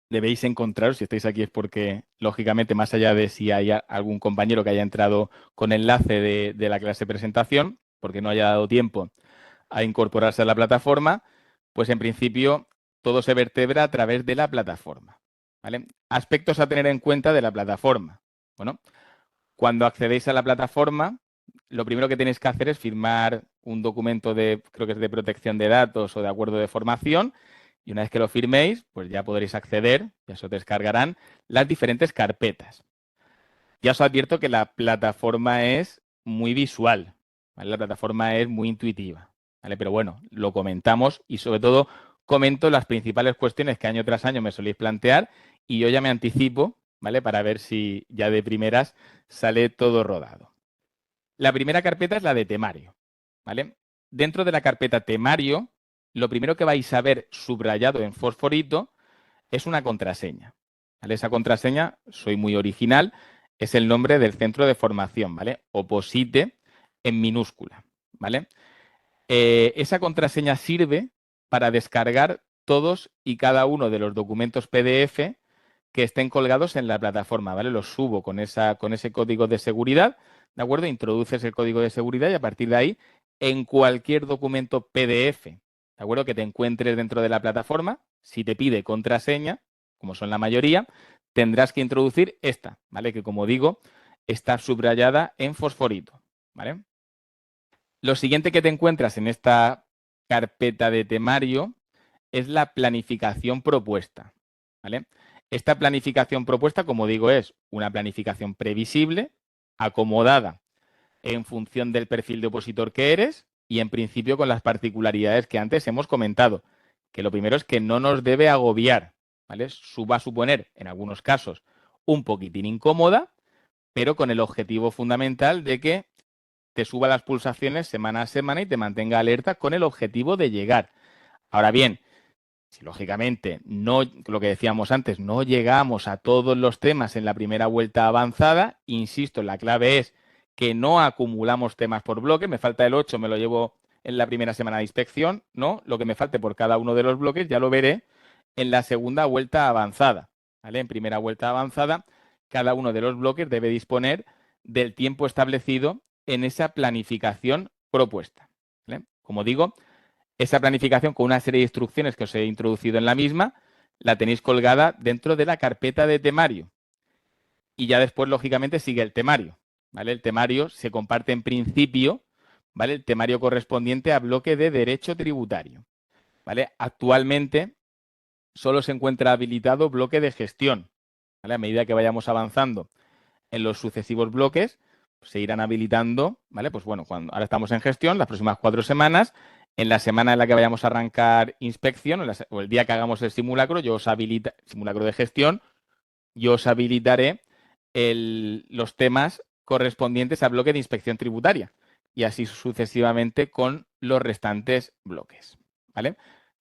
debéis encontraros. Si estáis aquí es porque, lógicamente, más allá de si hay algún compañero que haya entrado con enlace de la clase de presentación, porque no haya dado tiempo a incorporarse a la plataforma, pues en principio todo se vertebra a través de la plataforma, ¿vale? Aspectos a tener en cuenta de la plataforma. Bueno, cuando accedéis a la plataforma, lo primero que tenéis que hacer es firmar un documento creo que es de protección de datos o de acuerdo de formación, y una vez que lo firméis, pues ya podréis acceder, ya se os descargarán las diferentes carpetas. Ya os advierto que la plataforma es muy visual, ¿vale? La plataforma es muy intuitiva, ¿vale? Pero bueno, lo comentamos y sobre todo comento las principales cuestiones que año tras año me soléis plantear y yo ya me anticipo, ¿vale? Para ver si ya de primeras sale todo rodado. La primera carpeta es la de temario, ¿vale? Dentro de la carpeta temario, lo primero que vais a ver subrayado en fosforito es una contraseña, ¿vale? Esa contraseña, soy muy original, es el nombre del centro de formación, ¿vale? Oposite en minúscula, ¿vale? Esa contraseña sirve para descargar todos y cada uno de los documentos PDF que estén colgados en la plataforma, ¿vale? Los subo con ese código de seguridad, ¿de acuerdo? Introduces el código de seguridad y a partir de ahí, en cualquier documento PDF, ¿de acuerdo? Que te encuentres dentro de la plataforma, si te pide contraseña, como son la mayoría, tendrás que introducir esta, ¿vale? Que como digo, está subrayada en fosforito, ¿vale? Lo siguiente que te encuentras en esta carpeta de temario es la planificación propuesta, ¿vale? Esta planificación propuesta, como digo, es una planificación previsible, acomodada en función del perfil de opositor que eres y en principio con las particularidades que antes hemos comentado. Que lo primero es que no nos debe agobiar, ¿vale? Va a suponer, en algunos casos, un poquitín incómoda, pero con el objetivo fundamental de que te suba las pulsaciones semana a semana y te mantenga alerta con el objetivo de llegar. Ahora bien, si lógicamente no, lo que decíamos antes, no llegamos a todos los temas en la primera vuelta avanzada, insisto, la clave es que no acumulamos temas por bloque, me falta el 8, me lo llevo en la primera semana de inspección, no, lo que me falte por cada uno de los bloques ya lo veré en la segunda vuelta avanzada, ¿vale? En primera vuelta avanzada, cada uno de los bloques debe disponer del tiempo establecido en esa planificación propuesta, ¿vale? Como digo, esa planificación con una serie de instrucciones que os he introducido en la misma, la tenéis colgada dentro de la carpeta de temario. Y ya después, lógicamente, sigue el temario, ¿vale? El temario se comparte en principio, ¿vale? El temario correspondiente a bloque de derecho tributario, ¿vale? Actualmente solo se encuentra habilitado bloque de gestión, ¿vale? A medida que vayamos avanzando en los sucesivos bloques, pues, se irán habilitando, ¿vale? Pues bueno, ahora estamos en gestión, las próximas 4 semanas, en la semana en la que vayamos a arrancar inspección o el día que hagamos el simulacro, simulacro de gestión, yo os habilitaré los temas correspondientes al bloque de inspección tributaria y así sucesivamente con los restantes bloques, ¿vale?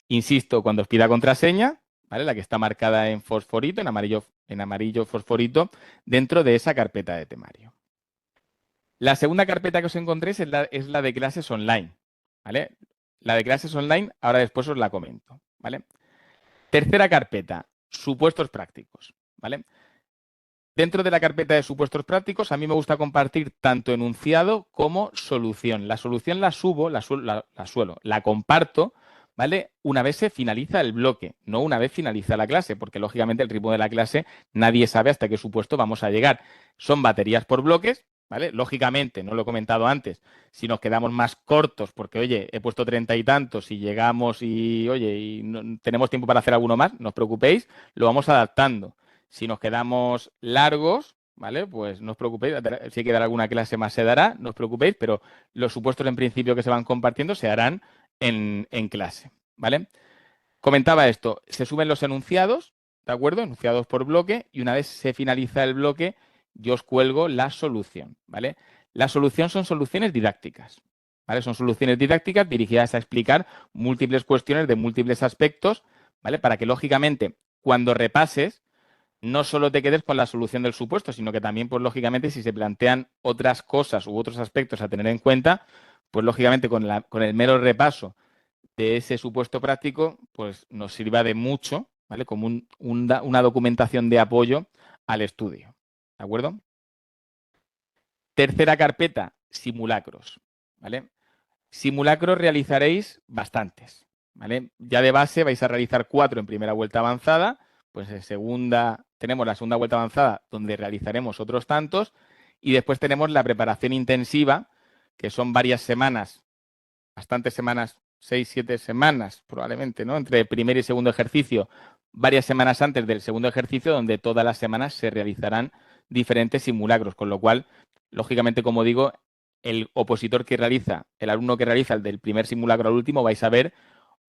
Insisto, cuando os pida contraseña, ¿vale? La que está marcada en fosforito, en amarillo fosforito, dentro de esa carpeta de temario. La segunda carpeta que os encontréis es la de clases online, ¿vale? La de clases online, ahora después os la comento, ¿vale? Tercera carpeta, supuestos prácticos, ¿vale? Dentro de la carpeta de supuestos prácticos, a mí me gusta compartir tanto enunciado como solución. La solución la comparto, ¿vale? Una vez se finaliza el bloque, no una vez finaliza la clase, porque lógicamente el ritmo de la clase nadie sabe hasta qué supuesto vamos a llegar. Son baterías por bloques, ¿vale? Lógicamente, no lo he comentado antes, si nos quedamos más cortos, porque, oye, he puesto 30 y tantos y llegamos y, oye, y tenemos tiempo para hacer alguno más, no os preocupéis, lo vamos adaptando. Si nos quedamos largos, ¿vale? Pues no os preocupéis, si hay que dar alguna clase más se dará, no os preocupéis, pero los supuestos en principio que se van compartiendo se harán en clase, ¿vale? Comentaba esto, se suben los enunciados, ¿de acuerdo? Enunciados por bloque y una vez se finaliza el bloque, yo os cuelgo la solución, ¿vale? La solución son soluciones didácticas, ¿vale? Son soluciones didácticas dirigidas a explicar múltiples cuestiones de múltiples aspectos, ¿vale? Para que, lógicamente, cuando repases, no solo te quedes con la solución del supuesto, sino que también, pues lógicamente, si se plantean otras cosas u otros aspectos a tener en cuenta, pues lógicamente con el mero repaso de ese supuesto práctico, pues nos sirva de mucho, ¿vale? Como una documentación de apoyo al estudio, ¿de acuerdo? Tercera carpeta, simulacros, ¿vale? Simulacros realizaréis bastantes, ¿vale? Ya de base vais a realizar 4 en primera vuelta avanzada, pues en segunda tenemos la segunda vuelta avanzada donde realizaremos otros tantos y después tenemos la preparación intensiva, que son varias semanas, bastantes semanas, 6, 7 semanas probablemente, ¿no? Entre el primer y segundo ejercicio, varias semanas antes del segundo ejercicio, donde todas las semanas se realizarán diferentes simulacros, con lo cual, lógicamente, como digo, el opositor que realiza, el alumno que realiza el del primer simulacro al último, vais a ver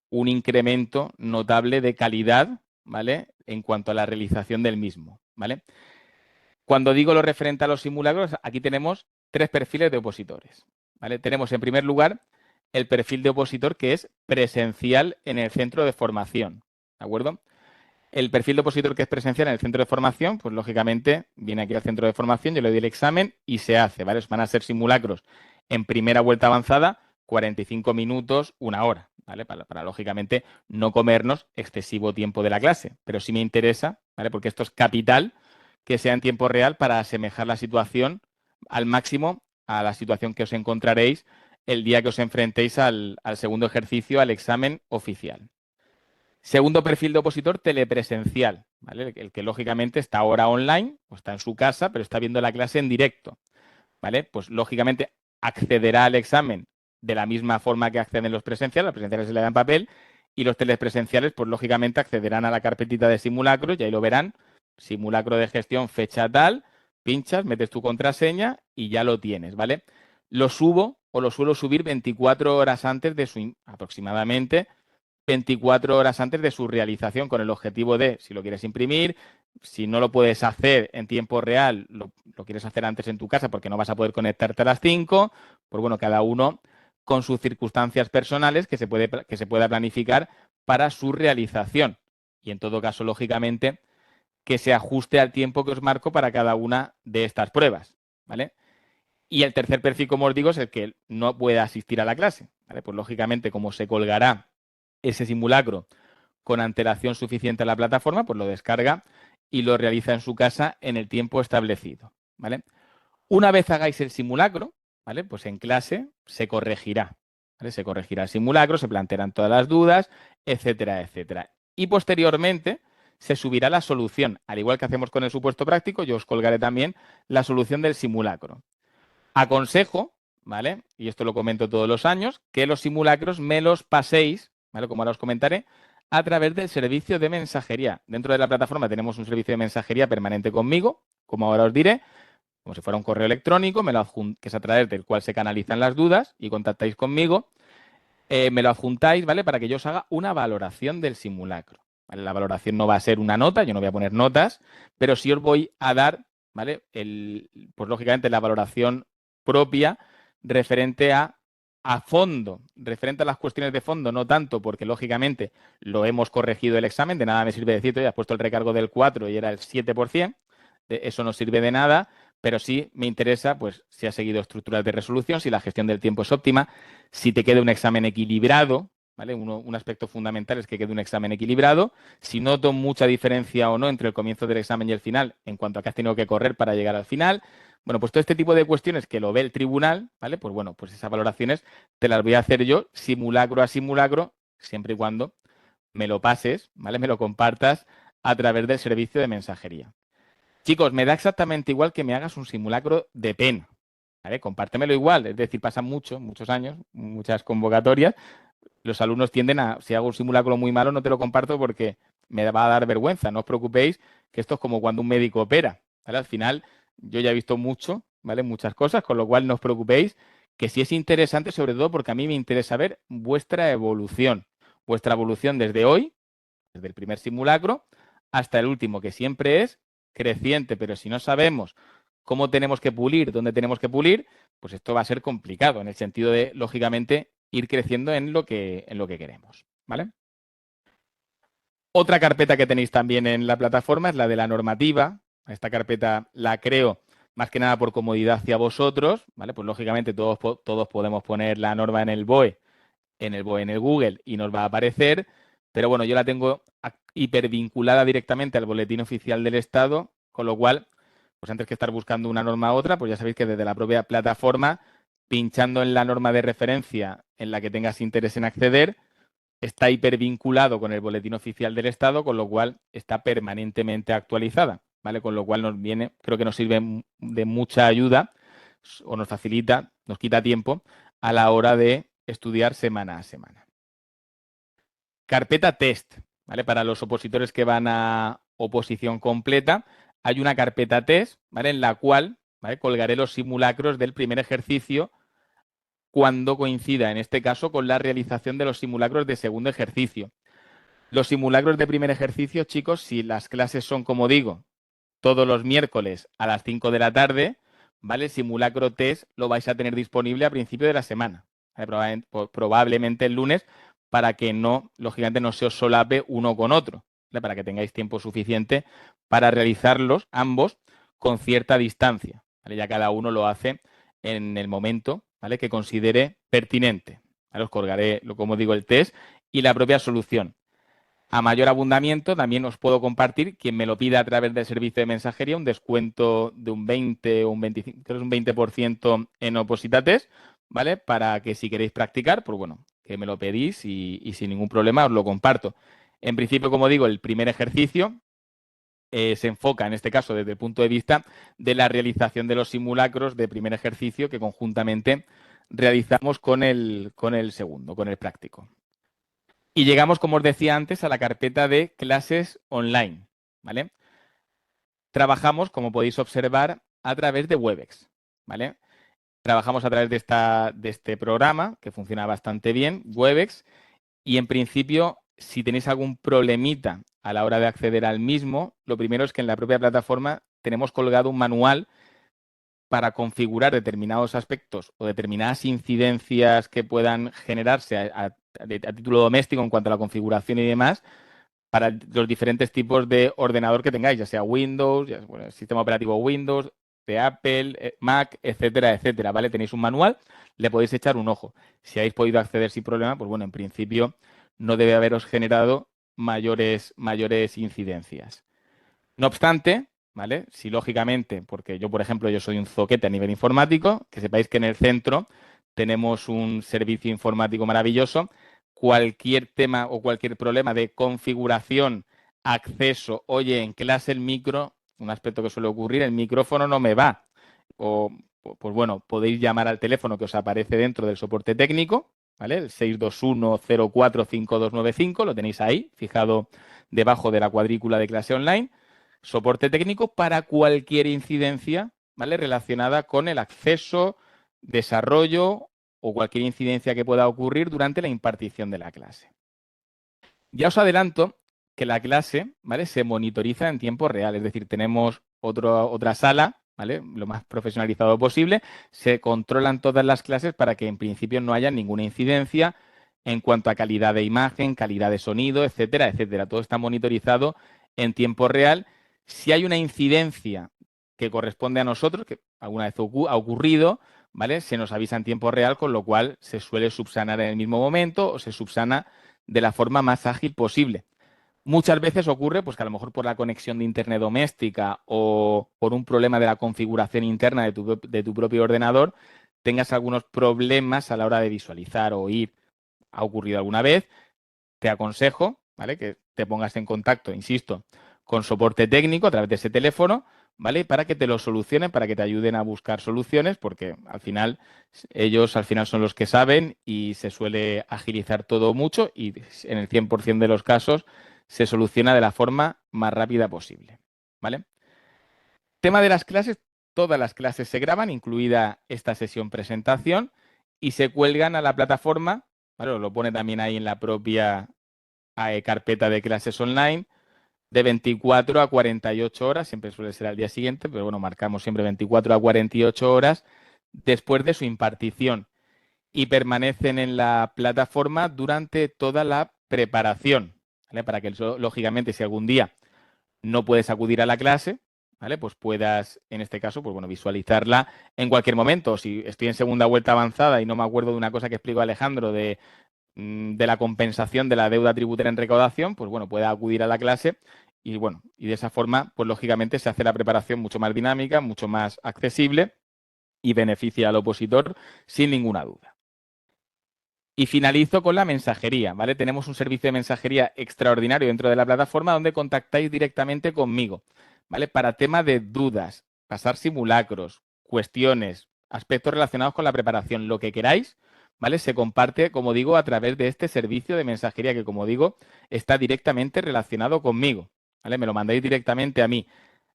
un incremento notable de calidad, ¿vale? En cuanto a la realización del mismo, ¿vale? Cuando digo lo referente a los simulacros, aquí tenemos 3 perfiles de opositores, ¿vale? Tenemos en primer lugar el perfil de opositor que es presencial en el centro de formación, ¿de acuerdo? El perfil de opositor que es presencial en el centro de formación, pues lógicamente viene aquí al centro de formación, yo le doy el examen y se hace, ¿vale? Van a ser simulacros en primera vuelta avanzada, 45 minutos, 1 hora, ¿vale? Lógicamente no comernos excesivo tiempo de la clase, pero sí me interesa, ¿vale? Porque esto es capital que sea en tiempo real para asemejar la situación al máximo a la situación que os encontraréis el día que os enfrentéis al segundo ejercicio, al examen oficial. Segundo perfil de opositor, telepresencial, ¿vale? El que lógicamente está ahora online, o está en su casa, pero está viendo la clase en directo, ¿vale? Pues lógicamente accederá al examen de la misma forma que acceden los presenciales se le dan papel, y los telepresenciales, pues lógicamente accederán a la carpetita de simulacros y ahí lo verán, simulacro de gestión, fecha tal, pinchas, metes tu contraseña y ya lo tienes, ¿vale? Lo subo o lo suelo subir 24 horas antes de aproximadamente 24 horas antes de su realización con el objetivo de, si lo quieres imprimir, si no lo puedes hacer en tiempo real, lo quieres hacer antes en tu casa porque no vas a poder conectarte a las 5, pues bueno, cada uno con sus circunstancias personales que se pueda planificar para su realización. Y en todo caso, lógicamente, que se ajuste al tiempo que os marco para cada una de estas pruebas, ¿vale? Y el tercer perfil, como os digo, es el que no puede asistir a la clase, ¿vale? Pues lógicamente, como se colgará ese simulacro con antelación suficiente a la plataforma, pues lo descarga y lo realiza en su casa en el tiempo establecido, ¿vale? Una vez hagáis el simulacro, ¿vale? Pues en clase se corregirá, ¿vale? Se corregirá el simulacro, se plantearán todas las dudas, etcétera, etcétera. Y posteriormente se subirá la solución, al igual que hacemos con el supuesto práctico, yo os colgaré también la solución del simulacro. Aconsejo, ¿vale? Y esto lo comento todos los años, que los simulacros me los paséis, ¿vale? Como ahora os comentaré, a través del servicio de mensajería. Dentro de la plataforma tenemos un servicio de mensajería permanente conmigo, como ahora os diré, como si fuera un correo electrónico, que es a través del cual se canalizan las dudas y contactáis conmigo. Me lo adjuntáis, ¿vale? Para que yo os haga una valoración del simulacro, ¿vale? La valoración no va a ser una nota, yo no voy a poner notas, pero sí os voy a dar, ¿vale? Pues lógicamente la valoración propia referente a fondo, referente a las cuestiones de fondo, no tanto porque lógicamente lo hemos corregido el examen, de nada me sirve decir, ya has puesto el recargo del 4 y era el 7%, eso no sirve de nada, pero sí me interesa, pues, si has seguido estructuras de resolución, si la gestión del tiempo es óptima, si te queda un examen equilibrado, ¿vale? Un aspecto fundamental es que quede un examen equilibrado. Si noto mucha diferencia o no entre el comienzo del examen y el final, en cuanto a que has tenido que correr para llegar al final. Bueno, pues todo este tipo de cuestiones que lo ve el tribunal, ¿vale? Pues bueno, pues esas valoraciones te las voy a hacer yo simulacro a simulacro, siempre y cuando me lo pases, ¿vale? Me lo compartas a través del servicio de mensajería. Chicos, me da exactamente igual que me hagas un simulacro de pena, ¿vale? Compártemelo igual, es decir, pasan muchos años, muchas convocatorias. Los alumnos tienden si hago un simulacro muy malo, no te lo comparto porque me va a dar vergüenza. No os preocupéis, que esto es como cuando un médico opera, ¿vale? Al final, yo ya he visto mucho, ¿vale? Muchas cosas, con lo cual no os preocupéis, que sí es interesante, sobre todo porque a mí me interesa ver vuestra evolución desde hoy, desde el primer simulacro, hasta el último, que siempre es creciente, pero si no sabemos cómo tenemos que pulir, dónde tenemos que pulir, pues esto va a ser complicado en el sentido de, lógicamente, ir creciendo en lo que queremos, ¿vale? Otra carpeta que tenéis también en la plataforma es la de la normativa. Esta carpeta la creo más que nada por comodidad hacia vosotros, ¿vale? Pues lógicamente todos podemos poner la norma en el Google y nos va a aparecer, pero bueno, yo la tengo hipervinculada directamente al boletín oficial del Estado, con lo cual, pues antes que estar buscando una norma a otra, pues ya sabéis que desde la propia plataforma, pinchando en la norma de referencia en la que tengas interés en acceder, está hipervinculado con el boletín oficial del Estado, con lo cual está permanentemente actualizada, ¿vale? Con lo cual nos viene, creo que nos sirve de mucha ayuda o nos facilita, nos quita tiempo a la hora de estudiar semana a semana. Carpeta test, ¿vale? Para los opositores que van a oposición completa, hay una carpeta test, ¿vale? En la cual, ¿vale? Colgaré los simulacros del primer ejercicio cuando coincida, en este caso, con la realización de los simulacros de segundo ejercicio. Los simulacros de primer ejercicio, chicos, si las clases son, como digo, todos los miércoles a las 5 de la tarde, ¿vale? El simulacro test lo vais a tener disponible a principio de la semana, ¿vale? Probablemente el lunes, para que no, lógicamente, no se os solape uno con otro, ¿vale? Para que tengáis tiempo suficiente para realizarlos ambos con cierta distancia, ¿vale? Ya cada uno lo hace en el momento, ¿vale? Que considere pertinente, ¿vale? Os colgaré, como digo, el test y la propia solución. A mayor abundamiento, también os puedo compartir, quien me lo pida a través del servicio de mensajería, un descuento de un 20 o un 25, creo que es un 20% en Opositates, ¿vale? Para que si queréis practicar, pues bueno, que me lo pedís y sin ningún problema os lo comparto. En principio, como digo, el primer ejercicio se enfoca, en este caso, desde el punto de vista de la realización de los simulacros de primer ejercicio que conjuntamente realizamos con el segundo, con el práctico. Y llegamos, como os decía antes, a la carpeta de clases online, ¿vale? Trabajamos, como podéis observar, a través de Webex, ¿vale? Trabajamos a través de este programa, que funciona bastante bien, Webex, y en principio, si tenéis algún problemita a la hora de acceder al mismo, lo primero es que en la propia plataforma tenemos colgado un manual para configurar determinados aspectos o determinadas incidencias que puedan generarse a título doméstico en cuanto a la configuración y demás, para los diferentes tipos de ordenador que tengáis, ya sea Windows, bueno, el sistema operativo Windows, de Apple, Mac, etcétera, etcétera, ¿vale? Tenéis un manual, le podéis echar un ojo. Si habéis podido acceder sin problema, pues bueno, en principio no debe haberos generado mayores incidencias. No obstante, ¿vale? Si lógicamente, porque yo, por ejemplo, yo soy un zoquete a nivel informático, que sepáis que en el centro tenemos un servicio informático maravilloso. Cualquier tema o cualquier problema de configuración, acceso, oye, en clase el micro, un aspecto que suele ocurrir, el micrófono no me va. O, pues bueno, podéis llamar al teléfono que os aparece dentro del soporte técnico, ¿vale? El 621-045295, lo tenéis ahí, fijado debajo de la cuadrícula de clase online. Soporte técnico para cualquier incidencia, ¿vale? Relacionada con el acceso, desarrollo o cualquier incidencia que pueda ocurrir durante la impartición de la clase. Ya os adelanto que la clase, ¿vale? Se monitoriza en tiempo real, es decir, tenemos otra sala, ¿vale? Lo más profesionalizado posible, se controlan todas las clases para que en principio no haya ninguna incidencia en cuanto a calidad de imagen, calidad de sonido, etcétera, etcétera. Todo está monitorizado en tiempo real. Si hay una incidencia que corresponde a nosotros, que alguna vez ha ocurrido, ¿vale? Se nos avisa en tiempo real, con lo cual se suele subsanar en el mismo momento o se subsana de la forma más ágil posible. Muchas veces ocurre pues, que a lo mejor por la conexión de internet doméstica o por un problema de la configuración interna de tu propio ordenador, tengas algunos problemas a la hora de visualizar o oír. Ha ocurrido alguna vez, te aconsejo, ¿vale? Que te pongas en contacto, insisto, con soporte técnico a través de ese teléfono, ¿vale? Para que te lo solucionen, para que te ayuden a buscar soluciones, porque al final ellos al final son los que saben y se suele agilizar todo mucho y en el 100% de los casos se soluciona de la forma más rápida posible, ¿vale? Tema de las clases, todas las clases se graban, incluida esta sesión presentación, y se cuelgan a la plataforma, ¿vale? Os lo pone también ahí en la propia carpeta de clases online, de 24 a 48 horas, siempre suele ser al día siguiente, pero bueno, marcamos siempre 24 a 48 horas después de su impartición y permanecen en la plataforma durante toda la preparación. ¿vale? Para que, lógicamente, si algún día no puedes acudir a la clase, ¿vale? Pues puedas, en este caso, pues bueno, visualizarla en cualquier momento. Si estoy en segunda vuelta avanzada y no me acuerdo de una cosa que explicó Alejandro de la compensación de la deuda tributaria en recaudación, pues bueno, pueda acudir a la clase y bueno, y de esa forma, pues lógicamente se hace la preparación mucho más dinámica, mucho más accesible y beneficia al opositor sin ninguna duda. Y finalizo con la mensajería, ¿vale? Tenemos un servicio de mensajería extraordinario dentro de la plataforma donde contactáis directamente conmigo, ¿vale? Para tema de dudas, pasar simulacros, cuestiones, aspectos relacionados con la preparación, lo que queráis, ¿vale? Se comparte, como digo, a través de este servicio de mensajería que, como digo, está directamente relacionado conmigo, ¿vale? Me lo mandáis directamente a mí.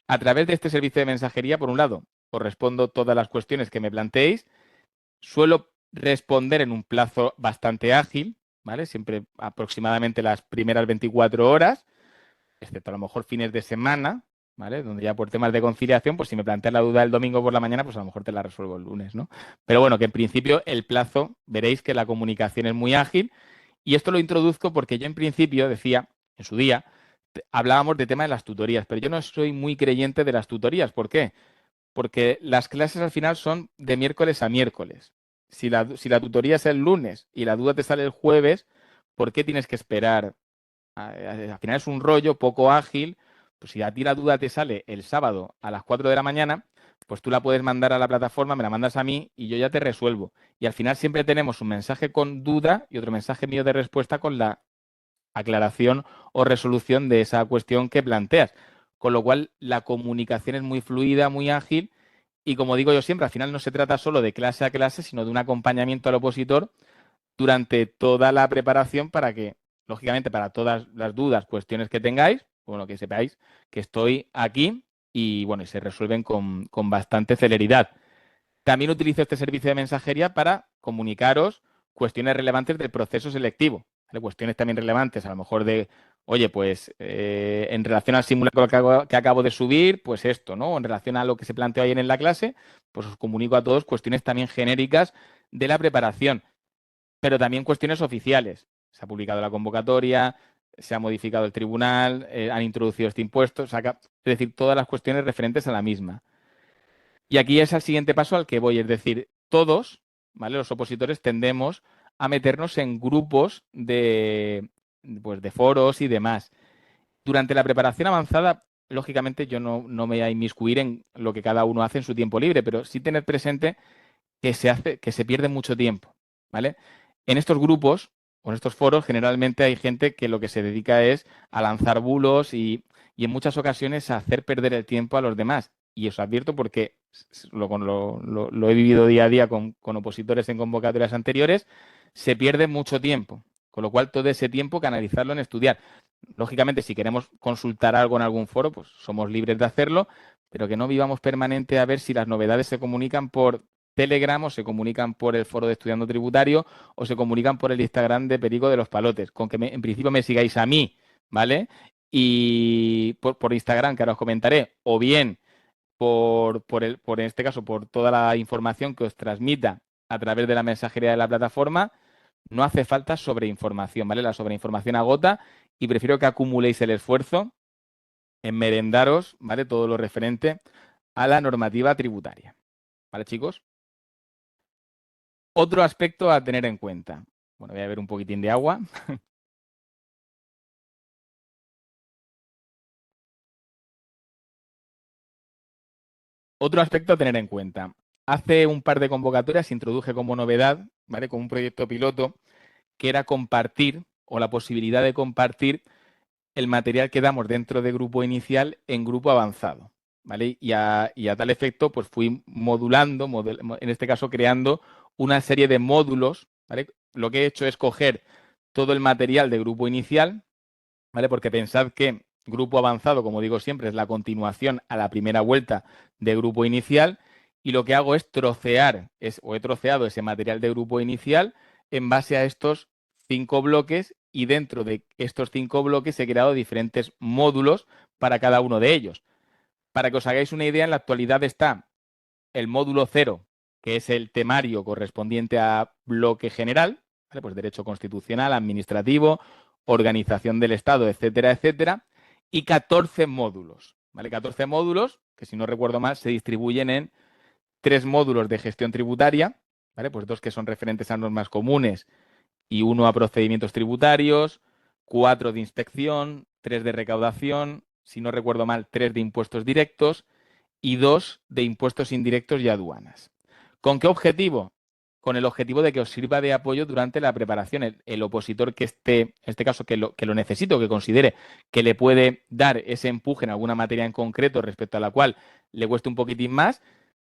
A través de este servicio de mensajería, por un lado, os respondo todas las cuestiones que me planteéis. Suelo responder en un plazo bastante ágil, ¿vale? Siempre aproximadamente las primeras 24 horas, excepto a lo mejor fines de semana, ¿vale? Donde ya por temas de conciliación, pues si me planteas la duda el domingo por la mañana, pues a lo mejor te la resuelvo el lunes, ¿no? Pero bueno, que en principio el plazo, veréis que la comunicación es muy ágil y esto lo introduzco porque yo en principio decía, en su día, hablábamos de tema de las tutorías, pero yo no soy muy creyente de las tutorías. ¿Por qué? Porque las clases al final son de miércoles a miércoles. Si la tutoría es el lunes y la duda te sale el jueves, ¿por qué tienes que esperar? Al final es un rollo poco ágil. Pues si a ti la duda te sale el sábado a las 4 de la mañana, pues tú la puedes mandar a la plataforma, me la mandas a mí y yo ya te resuelvo. Y al final siempre tenemos un mensaje con duda y otro mensaje mío de respuesta con la aclaración o resolución de esa cuestión que planteas. Con lo cual, la comunicación es muy fluida, muy ágil y como digo yo siempre, al final no se trata solo de clase a clase, sino de un acompañamiento al opositor durante toda la preparación para que, lógicamente, para todas las dudas, cuestiones que tengáis, bueno, que sepáis que estoy aquí y bueno, y se resuelven con bastante celeridad. También utilizo este servicio de mensajería para comunicaros cuestiones relevantes del proceso selectivo, ¿vale? Cuestiones también relevantes, a lo mejor de, oye, pues en relación al simulacro que acabo de subir, pues esto, ¿no? O en relación a lo que se planteó ayer en la clase, pues os comunico a todos cuestiones también genéricas de la preparación, pero también cuestiones oficiales. Se ha publicado la convocatoria, se ha modificado el tribunal, han introducido este impuesto, es decir, todas las cuestiones referentes a la misma. Y aquí es el siguiente paso al que voy, es decir, todos, ¿vale? Los opositores tendemos a meternos en grupos pues, de foros y demás. Durante la preparación avanzada, lógicamente, yo no me voy a inmiscuir en lo que cada uno hace en su tiempo libre, pero sí tener presente que se pierde mucho tiempo, ¿vale? En estos grupos o en estos foros, generalmente hay gente que lo que se dedica es a lanzar bulos y en muchas ocasiones a hacer perder el tiempo a los demás. Y os advierto porque lo he vivido día a día con opositores en convocatorias anteriores, se pierde mucho tiempo. Con lo cual, todo ese tiempo canalizarlo en estudiar. Lógicamente, si queremos consultar algo en algún foro, pues somos libres de hacerlo, pero que no vivamos permanente a ver si las novedades se comunican por Telegram o se comunican por el foro de Estudiando Tributario o se comunican por el Instagram de Perico de los Palotes. Con que en principio me sigáis a mí, ¿vale? Y por Instagram, que ahora os comentaré, o bien en este caso, por toda la información que os transmita a través de la mensajería de la plataforma, no hace falta sobreinformación, ¿vale? La sobreinformación agota y prefiero que acumuléis el esfuerzo en merendaros, ¿vale? Todo lo referente a la normativa tributaria. ¿Vale, chicos? Otro aspecto a tener en cuenta. Bueno, voy a ver un poquitín de agua. Otro aspecto a tener en cuenta. Hace un par de convocatorias introduje como novedad, ¿vale? Como un proyecto piloto, que era compartir o la posibilidad de compartir el material que damos dentro de grupo inicial en grupo avanzado, ¿vale? Y a tal efecto, pues fui modulando, en este caso creando una serie de módulos, ¿vale? Lo que he hecho es coger todo el material de grupo inicial, ¿vale? Porque pensad que grupo avanzado, como digo siempre, es la continuación a la primera vuelta de grupo inicial y lo que hago es trocear, o he troceado ese material de grupo inicial en base a estos 5 bloques y dentro de estos 5 bloques he creado diferentes módulos para cada uno de ellos. Para que os hagáis una idea, en la actualidad está el módulo cero, que es el temario correspondiente a bloque general, ¿vale? Pues derecho constitucional, administrativo, organización del Estado, etcétera, etcétera, y 14 módulos, ¿vale? 14 módulos que, si no recuerdo mal, se distribuyen en 3 módulos de gestión tributaria, ¿vale? Pues 2 que son referentes a normas comunes y 1 a procedimientos tributarios, 4 de inspección, 3 de recaudación, si no recuerdo mal, 3 de impuestos directos y 2 de impuestos indirectos y aduanas. ¿Con qué objetivo? Con el objetivo de que os sirva de apoyo durante la preparación. El opositor que esté, en este caso, que lo necesite o que considere que le puede dar ese empuje en alguna materia en concreto respecto a la cual le cueste un poquitín más,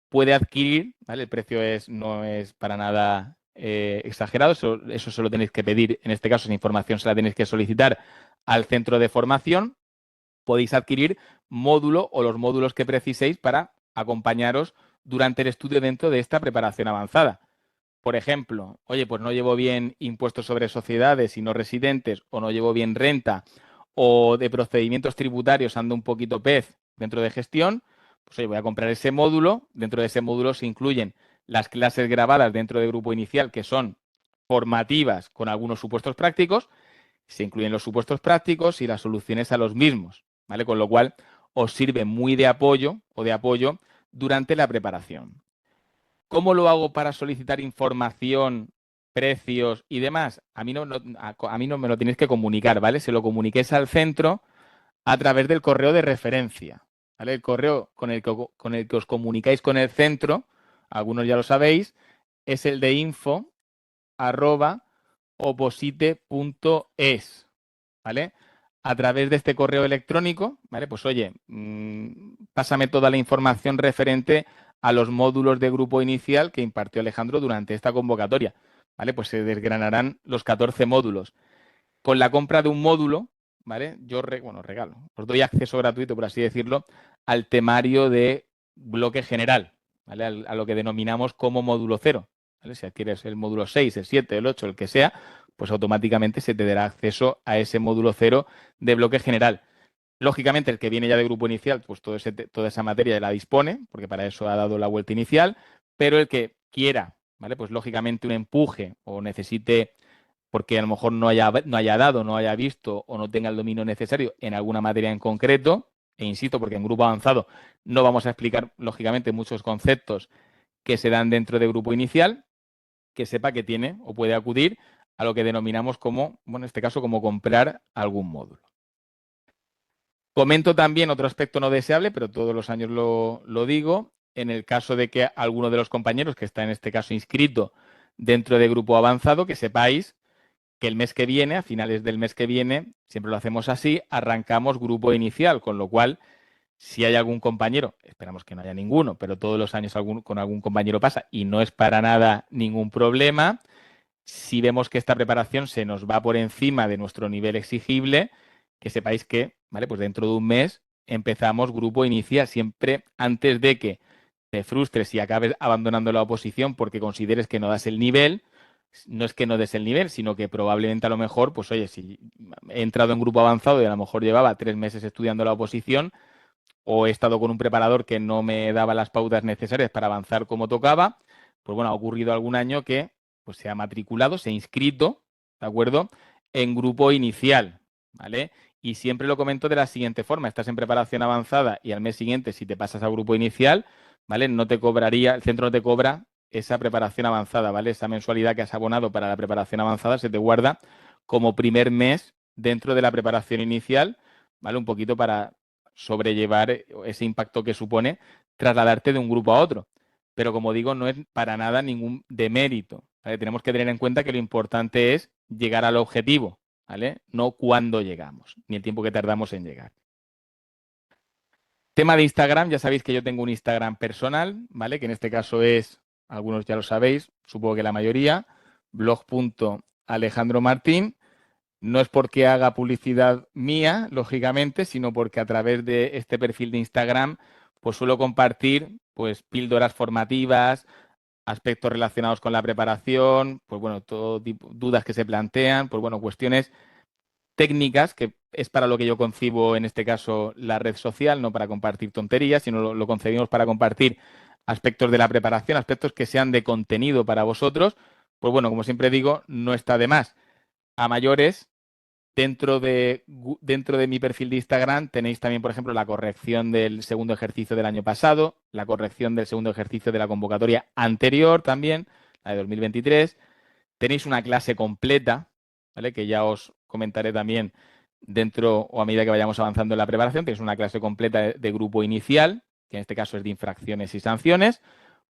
puede adquirir, ¿vale? El precio no es para nada exagerado, eso solo tenéis que pedir, en este caso, esa información se la tenéis que solicitar al centro de formación. Podéis adquirir módulo o los módulos que preciséis para acompañaros durante el estudio dentro de esta preparación avanzada. Por ejemplo, oye, pues no llevo bien impuestos sobre sociedades y no residentes, o no llevo bien renta, o de procedimientos tributarios ando un poquito pez dentro de gestión, pues oye, voy a comprar ese módulo. Dentro de ese módulo se incluyen las clases grabadas dentro de grupo inicial, que son formativas con algunos supuestos prácticos, se incluyen los supuestos prácticos y las soluciones a los mismos, ¿vale? Con lo cual os sirve muy de apoyo o de apoyo durante la preparación. ¿Cómo lo hago para solicitar información, precios y demás? A mí no me lo tenéis que comunicar, ¿vale? Se lo comuniquéis al centro a través del correo de referencia, ¿vale? El correo con el que os comunicáis con el centro, algunos ya lo sabéis, es el de info@oposite.es, ¿vale? A través de este correo electrónico, ¿vale? Pues oye, pásame toda la información referente a los módulos de grupo inicial que impartió Alejandro durante esta convocatoria, ¿vale? Pues se desgranarán los 14 módulos. Con la compra de un módulo, ¿vale? Regalo, os doy acceso gratuito, por así decirlo, al temario de bloque general, ¿vale? A lo que denominamos como módulo cero, ¿vale? Si adquieres el módulo 6, el 7, el 8, el que sea, pues automáticamente se te dará acceso a ese módulo cero de bloque general. Lógicamente, el que viene ya de grupo inicial, pues toda esa materia la dispone, porque para eso ha dado la vuelta inicial, pero el que quiera, ¿vale? Pues lógicamente un empuje o necesite, porque a lo mejor no haya dado, no haya visto o no tenga el dominio necesario en alguna materia en concreto, e insisto, porque en grupo avanzado no vamos a explicar, lógicamente, muchos conceptos que se dan dentro de grupo inicial, que sepa que tiene o puede acudir a lo que denominamos como, bueno, en este caso, como comprar algún módulo. Comento también otro aspecto no deseable, pero todos los años lo digo, en el caso de que alguno de los compañeros que está en este caso inscrito dentro de grupo avanzado, que sepáis que el mes que viene, a finales del mes que viene, siempre lo hacemos así, arrancamos grupo inicial, con lo cual, si hay algún compañero, esperamos que no haya ninguno, pero todos los años con algún compañero pasa y no es para nada ningún problema. Si vemos que esta preparación se nos va por encima de nuestro nivel exigible, que sepáis que, ¿vale? Pues dentro de un mes empezamos grupo inicial, siempre antes de que te frustres y acabes abandonando la oposición porque consideres que no das el nivel. No es que no des el nivel, sino que probablemente a lo mejor, pues oye, si he entrado en grupo avanzado y a lo mejor llevaba 3 meses estudiando la oposición, o he estado con un preparador que no me daba las pautas necesarias para avanzar como tocaba, pues bueno, ha ocurrido algún año que pues se ha matriculado, se ha inscrito, ¿de acuerdo? En grupo inicial, ¿vale? Y siempre lo comento de la siguiente forma: estás en preparación avanzada y al mes siguiente, si te pasas a grupo inicial, ¿vale? No te cobraría, el centro no te cobra esa preparación avanzada, ¿vale? Esa mensualidad que has abonado para la preparación avanzada se te guarda como primer mes dentro de la preparación inicial, ¿vale? Un poquito para sobrellevar ese impacto que supone trasladarte de un grupo a otro. Pero como digo, no es para nada ningún demérito, ¿vale? Tenemos que tener en cuenta que lo importante es llegar al objetivo, ¿vale? No cuándo llegamos, ni el tiempo que tardamos en llegar. Tema de Instagram, ya sabéis que yo tengo un Instagram personal, ¿vale? Que en este caso es, algunos ya lo sabéis, supongo que la mayoría, blog.alejandromartin. No es porque haga publicidad mía, lógicamente, sino porque a través de este perfil de Instagram, pues suelo compartir, pues, píldoras formativas, aspectos relacionados con la preparación, pues bueno, todo tipo, dudas que se plantean, pues bueno, cuestiones técnicas, que es para lo que yo concibo en este caso la red social, no para compartir tonterías, sino lo concebimos para compartir aspectos de la preparación, aspectos que sean de contenido para vosotros. Pues bueno, como siempre digo, no está de más. A mayores, Dentro de mi perfil de Instagram tenéis también, por ejemplo, la corrección del segundo ejercicio del año pasado, la corrección del segundo ejercicio de la convocatoria anterior también, la de 2023. Tenéis una clase completa, ¿vale? Que ya os comentaré también dentro o a medida que vayamos avanzando en la preparación. Tenéis una clase completa de grupo inicial, que en este caso es de infracciones y sanciones.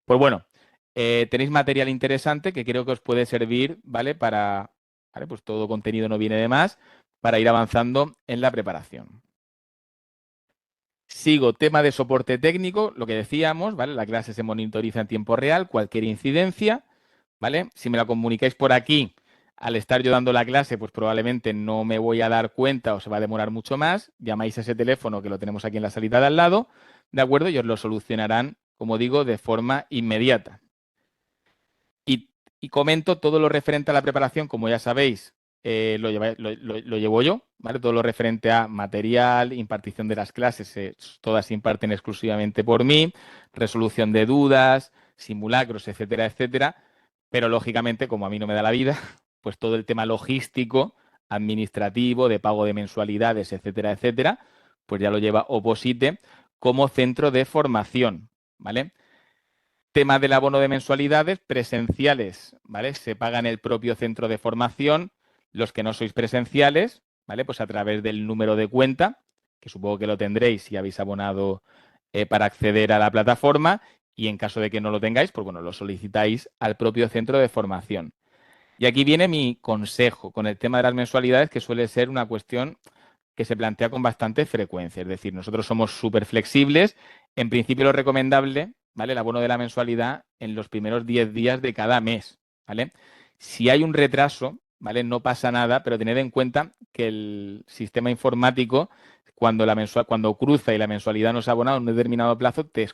Pues bueno, tenéis material interesante que creo que os puede servir, ¿vale? ¿Vale? Pues todo contenido no viene de más, para ir avanzando en la preparación. Sigo tema de soporte técnico, lo que decíamos, ¿vale? La clase se monitoriza en tiempo real, cualquier incidencia, ¿vale? Si me la comunicáis por aquí, al estar yo dando la clase, pues probablemente no me voy a dar cuenta o se va a demorar mucho más. Llamáis a ese teléfono que lo tenemos aquí en la salita de al lado, ¿de acuerdo? Y os lo solucionarán, como digo, de forma inmediata. Y comento todo lo referente a la preparación, como ya sabéis, lo llevo yo, ¿vale? Todo lo referente a material, impartición de las clases, todas se imparten exclusivamente por mí, resolución de dudas, simulacros, etcétera, etcétera. Pero lógicamente, como a mí no me da la vida, pues todo el tema logístico, administrativo, de pago de mensualidades, etcétera, etcétera, pues ya lo lleva Oposite como centro de formación, ¿vale? Tema del abono de mensualidades presenciales, ¿vale? Se paga en el propio centro de formación. Los que no sois presenciales, ¿vale? Pues a través del número de cuenta, que supongo que lo tendréis si habéis abonado para acceder a la plataforma, y en caso de que no lo tengáis, pues bueno, lo solicitáis al propio centro de formación. Y aquí viene mi consejo con el tema de las mensualidades, que suele ser una cuestión que se plantea con bastante frecuencia. Es decir, nosotros somos súper flexibles. En principio, lo recomendable, ¿vale? El abono de la mensualidad en los primeros 10 días de cada mes, ¿vale? Si hay un retraso, ¿vale? No pasa nada, pero tened en cuenta que el sistema informático, cuando cruza y la mensualidad no se ha abonado en un determinado plazo, te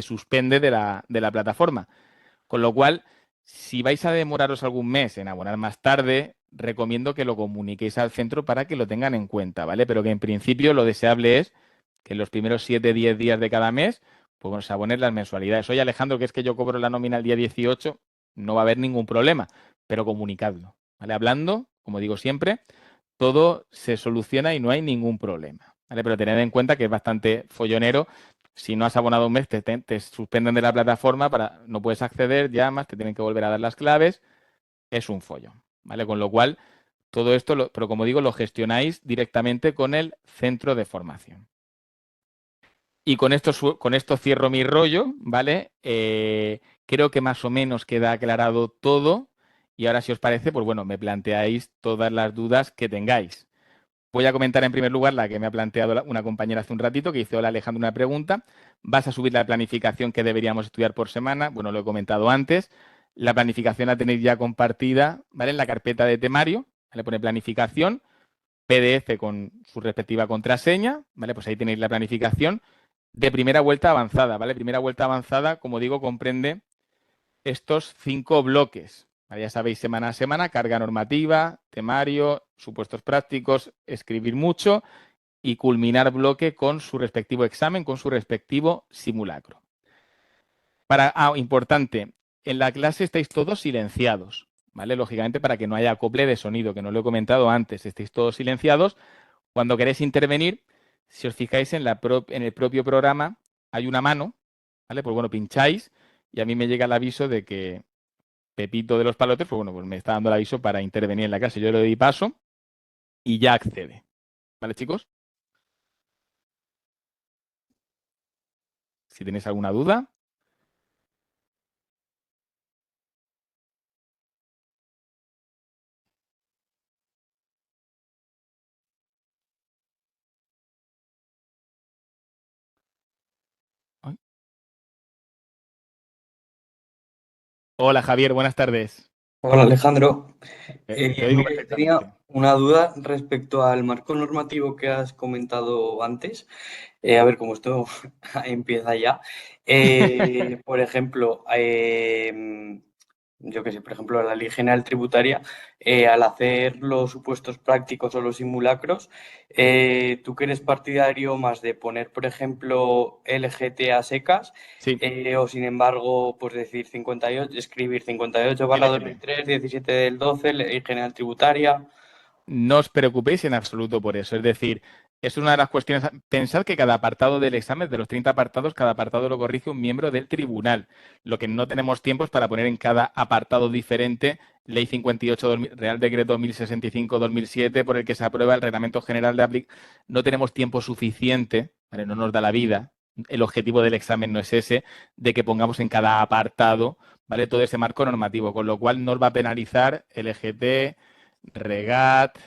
suspende de la plataforma. Con lo cual, si vais a demoraros algún mes en abonar más tarde, recomiendo que lo comuniquéis al centro para que lo tengan en cuenta, ¿vale? Pero que en principio lo deseable es que en los primeros 7, 10 días de cada mes, pues bueno, se abonen las mensualidades. Oye, Alejandro, que es que yo cobro la nómina el día 18, no va a haber ningún problema, pero comunicadlo, ¿vale? Hablando, como digo siempre, todo se soluciona y no hay ningún problema, ¿vale? Pero tened en cuenta que es bastante follonero. Si no has abonado un mes, te suspenden de la plataforma, no puedes acceder, llamas, te tienen que volver a dar las claves. Es un follón, ¿vale? Con lo cual, todo esto, pero como digo, lo gestionáis directamente con el centro de formación. Y con esto cierro mi rollo, ¿vale? Creo que más o menos queda aclarado todo. Y ahora, si os parece, pues bueno, me planteáis todas las dudas que tengáis. Voy a comentar en primer lugar la que me ha planteado una compañera hace un ratito, que hizo hola Alejandro una pregunta. ¿Vas a subir la planificación que deberíamos estudiar por semana? Bueno, lo he comentado antes. La planificación la tenéis ya compartida, ¿vale? En la carpeta de temario, ¿vale? Pone planificación, PDF con su respectiva contraseña, ¿vale? Pues ahí tenéis la planificación de primera vuelta avanzada, ¿vale? Primera vuelta avanzada, como digo, comprende estos 5 bloques. Ya sabéis, semana a semana, carga normativa, temario, supuestos prácticos, escribir mucho y culminar bloque con su respectivo examen, con su respectivo simulacro. Importante, en la clase estáis todos silenciados, ¿vale? Lógicamente para que no haya acople de sonido, que no lo he comentado antes, estáis todos silenciados. Cuando queréis intervenir, si os fijáis en el propio programa, hay una mano, ¿vale? Pues bueno, pincháis y a mí me llega el aviso de que Pepito de los Palotes, pues bueno, pues me está dando el aviso para intervenir en la clase. Yo le doy paso y ya accede. ¿Vale, chicos? Si tenéis alguna duda. Ay. Hola, Javier, buenas tardes. Hola Alejandro. Te oigo Mira, yo tenía perfectamente. una duda respecto al marco normativo que has comentado antes. A ver cómo esto empieza ya. Por ejemplo, yo qué sé, por ejemplo, la Ley General Tributaria, al hacer los supuestos prácticos o los simulacros, ¿tú que eres partidario más de poner, por ejemplo, LGT a secas? Sí, O sin embargo, pues decir 58, escribir 58 barra LGT. 2003, 17 del 12, Ley General Tributaria, no os preocupéis en absoluto por eso. Es decir, es una de las cuestiones. Pensad que cada apartado del examen, de los 30 apartados, cada apartado lo corrige un miembro del tribunal. Lo que no tenemos tiempo es para poner en cada apartado diferente Ley 58, Real Decreto 1065-2007, por el que se aprueba el Reglamento General de Aplicación. No tenemos tiempo suficiente, ¿vale? No nos da la vida. El objetivo del examen no es ese, de que pongamos en cada apartado, ¿vale? Todo ese marco normativo, con lo cual nos va a penalizar LGT, Regat,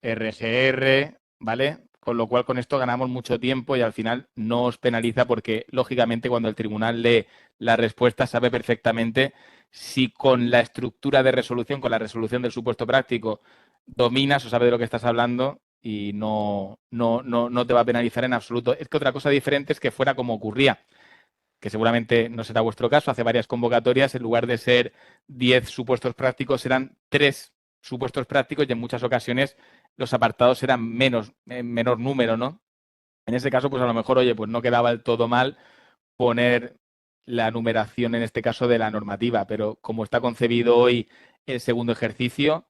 RGR, ¿vale? Con lo cual con esto ganamos mucho tiempo y al final no os penaliza porque, lógicamente, cuando el tribunal lee la respuesta sabe perfectamente si con la estructura de resolución, con la resolución del supuesto práctico, dominas o sabes de lo que estás hablando y no te va a penalizar en absoluto. Es que otra cosa diferente es que fuera como ocurría, que seguramente no será vuestro caso, hace varias convocatorias, en lugar de ser 10 supuestos prácticos, eran 3 supuestos prácticos y en muchas ocasiones los apartados eran menor número, ¿no? En ese caso, pues a lo mejor, oye, pues no quedaba del todo mal poner la numeración, en este caso, de la normativa, pero como está concebido hoy el segundo ejercicio,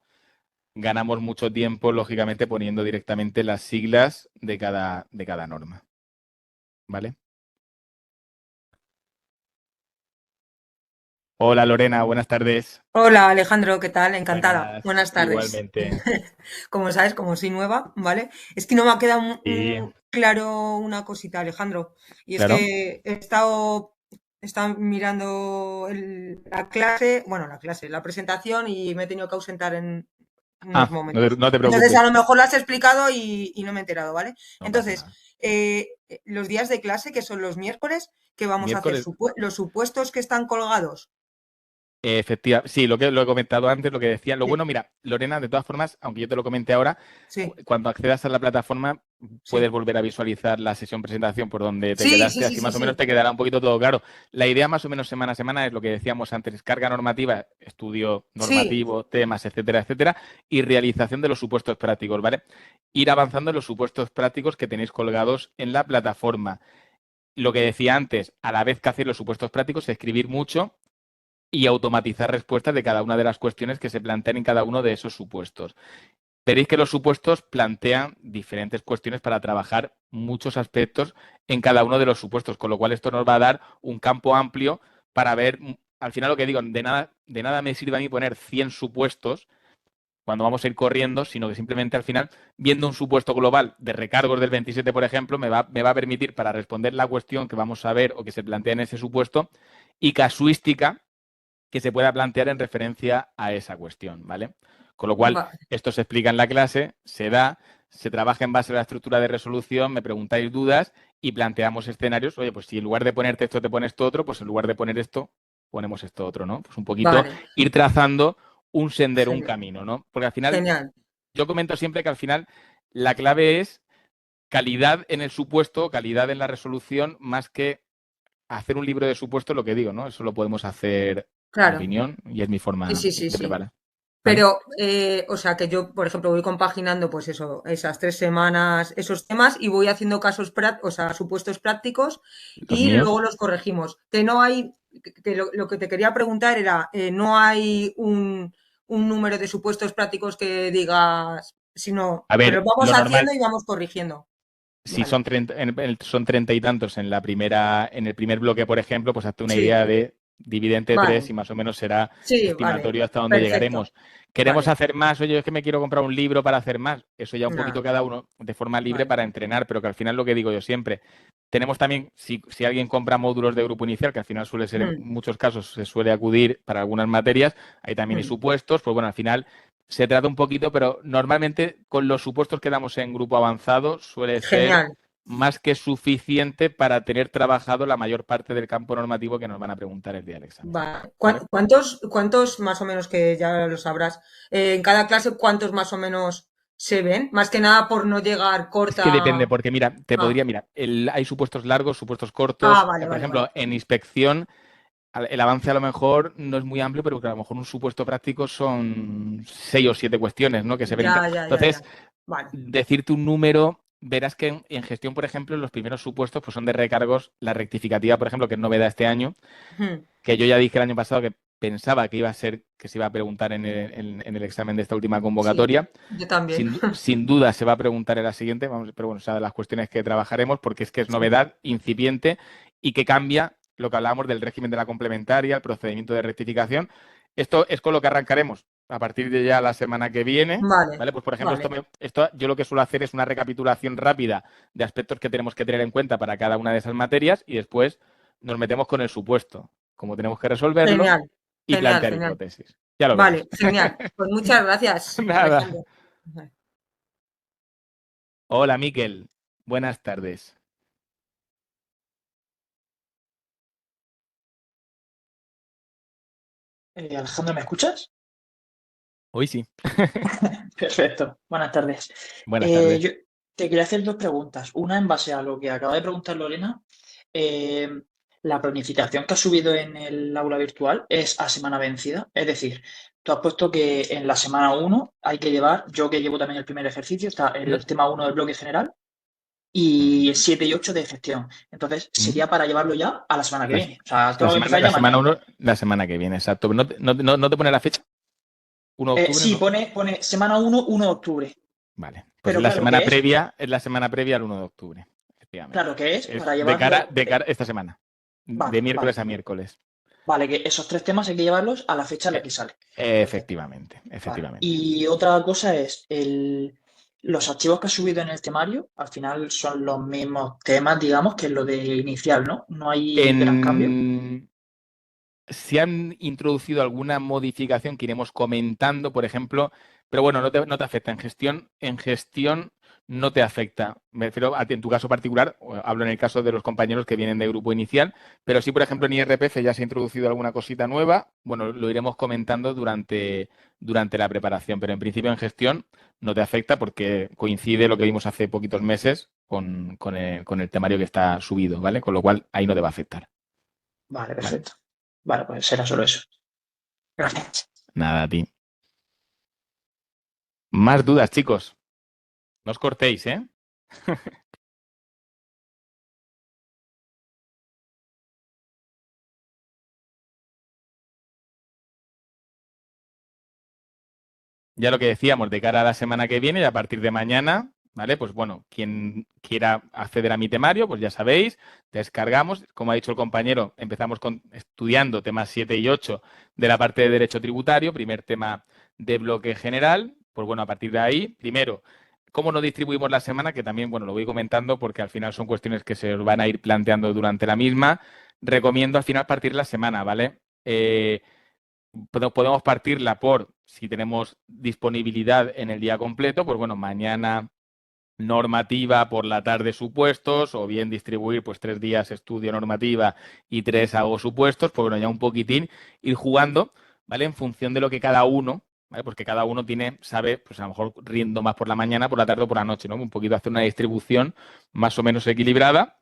ganamos mucho tiempo, lógicamente, poniendo directamente las siglas de cada norma, ¿vale? Hola Lorena, buenas tardes. Hola Alejandro, ¿qué tal? Encantada. Buenas, Buenas tardes. igualmente. Como sabes, como soy nueva, ¿vale? Es que no me ha quedado Sí, claro una cosita, Alejandro. Y es claro. que he estado mirando la presentación y me he tenido que ausentar en unos No te, momentos. no te Entonces, a preocupes. lo mejor lo has explicado y no me he enterado, ¿vale? No pasa Entonces, nada. los días de clase, que son los miércoles, ¿qué vamos a hacer? Miércoles, Los supuestos que están colgados. efectivamente. Sí, lo que lo he comentado antes, lo que decía. Lo Sí, bueno, mira, Lorena, de todas formas, aunque yo te lo comenté ahora, sí, cuando accedas a la plataforma puedes sí. volver a visualizar la sesión presentación por donde te Sí, sí, quedaste, sí, así sí, más o menos sí. te quedará un poquito todo claro. La idea más o menos semana a semana es lo que decíamos antes, carga normativa, estudio Sí, normativo, temas, etcétera, etcétera, y realización de los supuestos prácticos, ¿vale? Ir avanzando en los supuestos prácticos que tenéis colgados en la plataforma. Lo que decía antes, a la vez que hacer los supuestos prácticos, escribir mucho y automatizar respuestas de cada una de las cuestiones que se plantean en cada uno de esos supuestos. Veréis que los supuestos plantean diferentes cuestiones para trabajar muchos aspectos en cada uno de los supuestos, con lo cual esto nos va a dar un campo amplio para ver, al final lo que digo, de nada me sirve a mí poner 100 supuestos cuando vamos a ir corriendo, sino que simplemente al final, viendo un supuesto global de recargos del 27, por ejemplo, me va a permitir para responder la cuestión que vamos a ver o que se plantea en ese supuesto y casuística que se pueda plantear en referencia a esa cuestión, ¿vale? Con lo cual, va- esto se explica en la clase, se da, se trabaja en base a la estructura de resolución, me preguntáis dudas y planteamos escenarios. Oye, pues si en lugar de ponerte esto te pones esto otro, pues en lugar de poner esto, ponemos esto otro, ¿no? Pues un poquito vale, ir trazando un sendero, un genial, camino, ¿no? Porque al final, genial. yo comento siempre que al final la clave es calidad en el supuesto, calidad en la resolución, más que hacer un libro de supuesto, lo que digo, ¿no? Eso lo podemos hacer, mi Claro, opinión, y es mi sí, forma sí, sí, de sí. preparar. ¿Vale? Pero, o sea, que yo, por ejemplo, voy compaginando, pues eso, esas 3 semanas, esos temas, y voy haciendo o sea, supuestos prácticos, Los y míos. luego los corregimos. Que no hay, que lo que te quería preguntar era, no hay un número de supuestos prácticos que digas, sino A que los ver, vamos lo normal, haciendo y vamos corrigiendo. si Vale. son 30, son 30 y tantos en el primer bloque, por ejemplo, pues hazte una Sí, idea de divide entre vale. 3 y más o menos será Sí, vale. estimatorio hasta donde Perfecto. llegaremos. ¿Queremos Vale. hacer más? Oye, es que me quiero comprar un libro para hacer más. Eso ya un poquito Nada. cada uno de forma libre Vale. para entrenar, pero que al final lo que digo yo siempre, tenemos también, si alguien compra módulos de grupo inicial, que al final suele ser en Mm, muchos casos, se suele acudir para algunas materias, ahí también hay mm. supuestos, pues bueno, al final se trata un poquito, pero normalmente con los supuestos que damos en grupo avanzado suele ser Genial. más que suficiente para tener trabajado la mayor parte del campo normativo que nos van a preguntar el día del examen. ¿Vale? ¿Cuántos más o menos, que ya lo sabrás, en cada clase, cuántos más o menos se ven? Más que nada por no llegar Es que depende, corta. porque mira, Ah, hay supuestos largos, supuestos cortos. vale, Por vale, vale. ejemplo, en inspección, el avance a lo mejor no es muy amplio, pero que a lo mejor un supuesto práctico son 6 o 7 cuestiones, ¿no? Que se ven. Ya, ya, ya, Entonces, ya. Vale. decirte un número, verás que en gestión, por ejemplo, los primeros supuestos pues son de recargos, la rectificativa, por ejemplo, que es novedad este año, Mm, que yo ya dije el año pasado que pensaba que iba a ser que se iba a preguntar en el examen de esta última convocatoria. Sí, yo también. Sin duda se va a preguntar en la siguiente, vamos, pero bueno, o sea, de las cuestiones que trabajaremos, porque es que es novedad, incipiente y que cambia lo que hablábamos del régimen de la complementaria, el procedimiento de rectificación. Esto es con lo que arrancaremos a partir de ya la semana que viene. Vale, ¿Vale? Pues, por ejemplo, vale. esto yo lo que suelo hacer es una recapitulación rápida de aspectos que tenemos que tener en cuenta para cada una de esas materias y después nos metemos con el supuesto, cómo tenemos que resolverlo Genial, y genial, plantear genial. hipótesis. Ya lo verás. Vale, genial. Pues muchas gracias, Nada. Alejandro. Hola, Miquel. Buenas tardes. Alejandro, ¿me escuchas? Hoy sí. Perfecto. Buenas tardes. Buenas tardes. Yo te quería hacer dos preguntas. Una en base a lo que acaba de preguntar Lorena. Eh, la planificación que has subido en el aula virtual es a semana vencida. Es decir, tú has puesto que en la semana 1 hay que llevar, yo que llevo también el primer ejercicio, está el tema 1 del bloque general y 7 y 8 de gestión. Entonces, sería para llevarlo ya a la semana que La, viene. O sea, la tengo que semana, empezar la ya semana mañana. 1, la semana que viene, exacto. ¿No te pone la fecha? ¿1 de octubre? Sí, ¿No? pone semana 1 de octubre. Vale. Pues Pero claro, que es la semana previa al 1 de octubre, efectivamente. claro que es Es para de llevarlo. cara esta semana. De Vale, miércoles vale. a miércoles. Vale, que esos tres temas hay que llevarlos a la fecha en la Eh, que sale. Perfecto. Efectivamente, Vale. efectivamente. Y otra cosa es, los archivos que has subido en el temario, al final son los mismos temas, digamos, que lo de inicial, ¿no? No hay gran cambio. Se han introducido alguna modificación que iremos comentando, por ejemplo, pero bueno, no te afecta. En gestión no te afecta. Me refiero en tu caso particular, hablo en el caso de los compañeros que vienen de grupo inicial, pero sí, por ejemplo, en IRPF ya se ha introducido alguna cosita nueva. Bueno, lo iremos comentando durante la preparación, pero en principio en gestión no te afecta porque coincide lo que vimos hace poquitos meses con el temario que está subido, ¿vale? Con lo cual ahí no te va a afectar. Vale, ¿Vale? perfecto. Vale, pues será solo eso. Gracias. Nada, a ti. Más dudas, chicos. No os cortéis, ¿eh? Ya lo que decíamos, de cara a la semana que viene y a partir de mañana, ¿vale? Pues bueno, quien quiera acceder a mi temario, pues ya sabéis, descargamos. Como ha dicho el compañero, empezamos estudiando temas 7 y 8 de la parte de Derecho Tributario, primer tema de bloque general. Pues bueno, a partir de ahí, primero, cómo nos distribuimos la semana, que también, bueno, lo voy comentando porque al final son cuestiones que se os van a ir planteando durante la misma. Recomiendo al final partir la semana, ¿vale? Podemos partirla por, si tenemos disponibilidad en el día completo, pues bueno, mañana normativa, por la tarde supuestos, o bien distribuir pues 3 días estudio normativa y 3 hago supuestos, pues bueno, ya un poquitín ir jugando, ¿vale? En función de lo que cada uno, ¿vale? Porque cada uno sabe, pues a lo mejor riendo más por la mañana, por la tarde o por la noche, ¿no? Un poquito hacer una distribución más o menos equilibrada.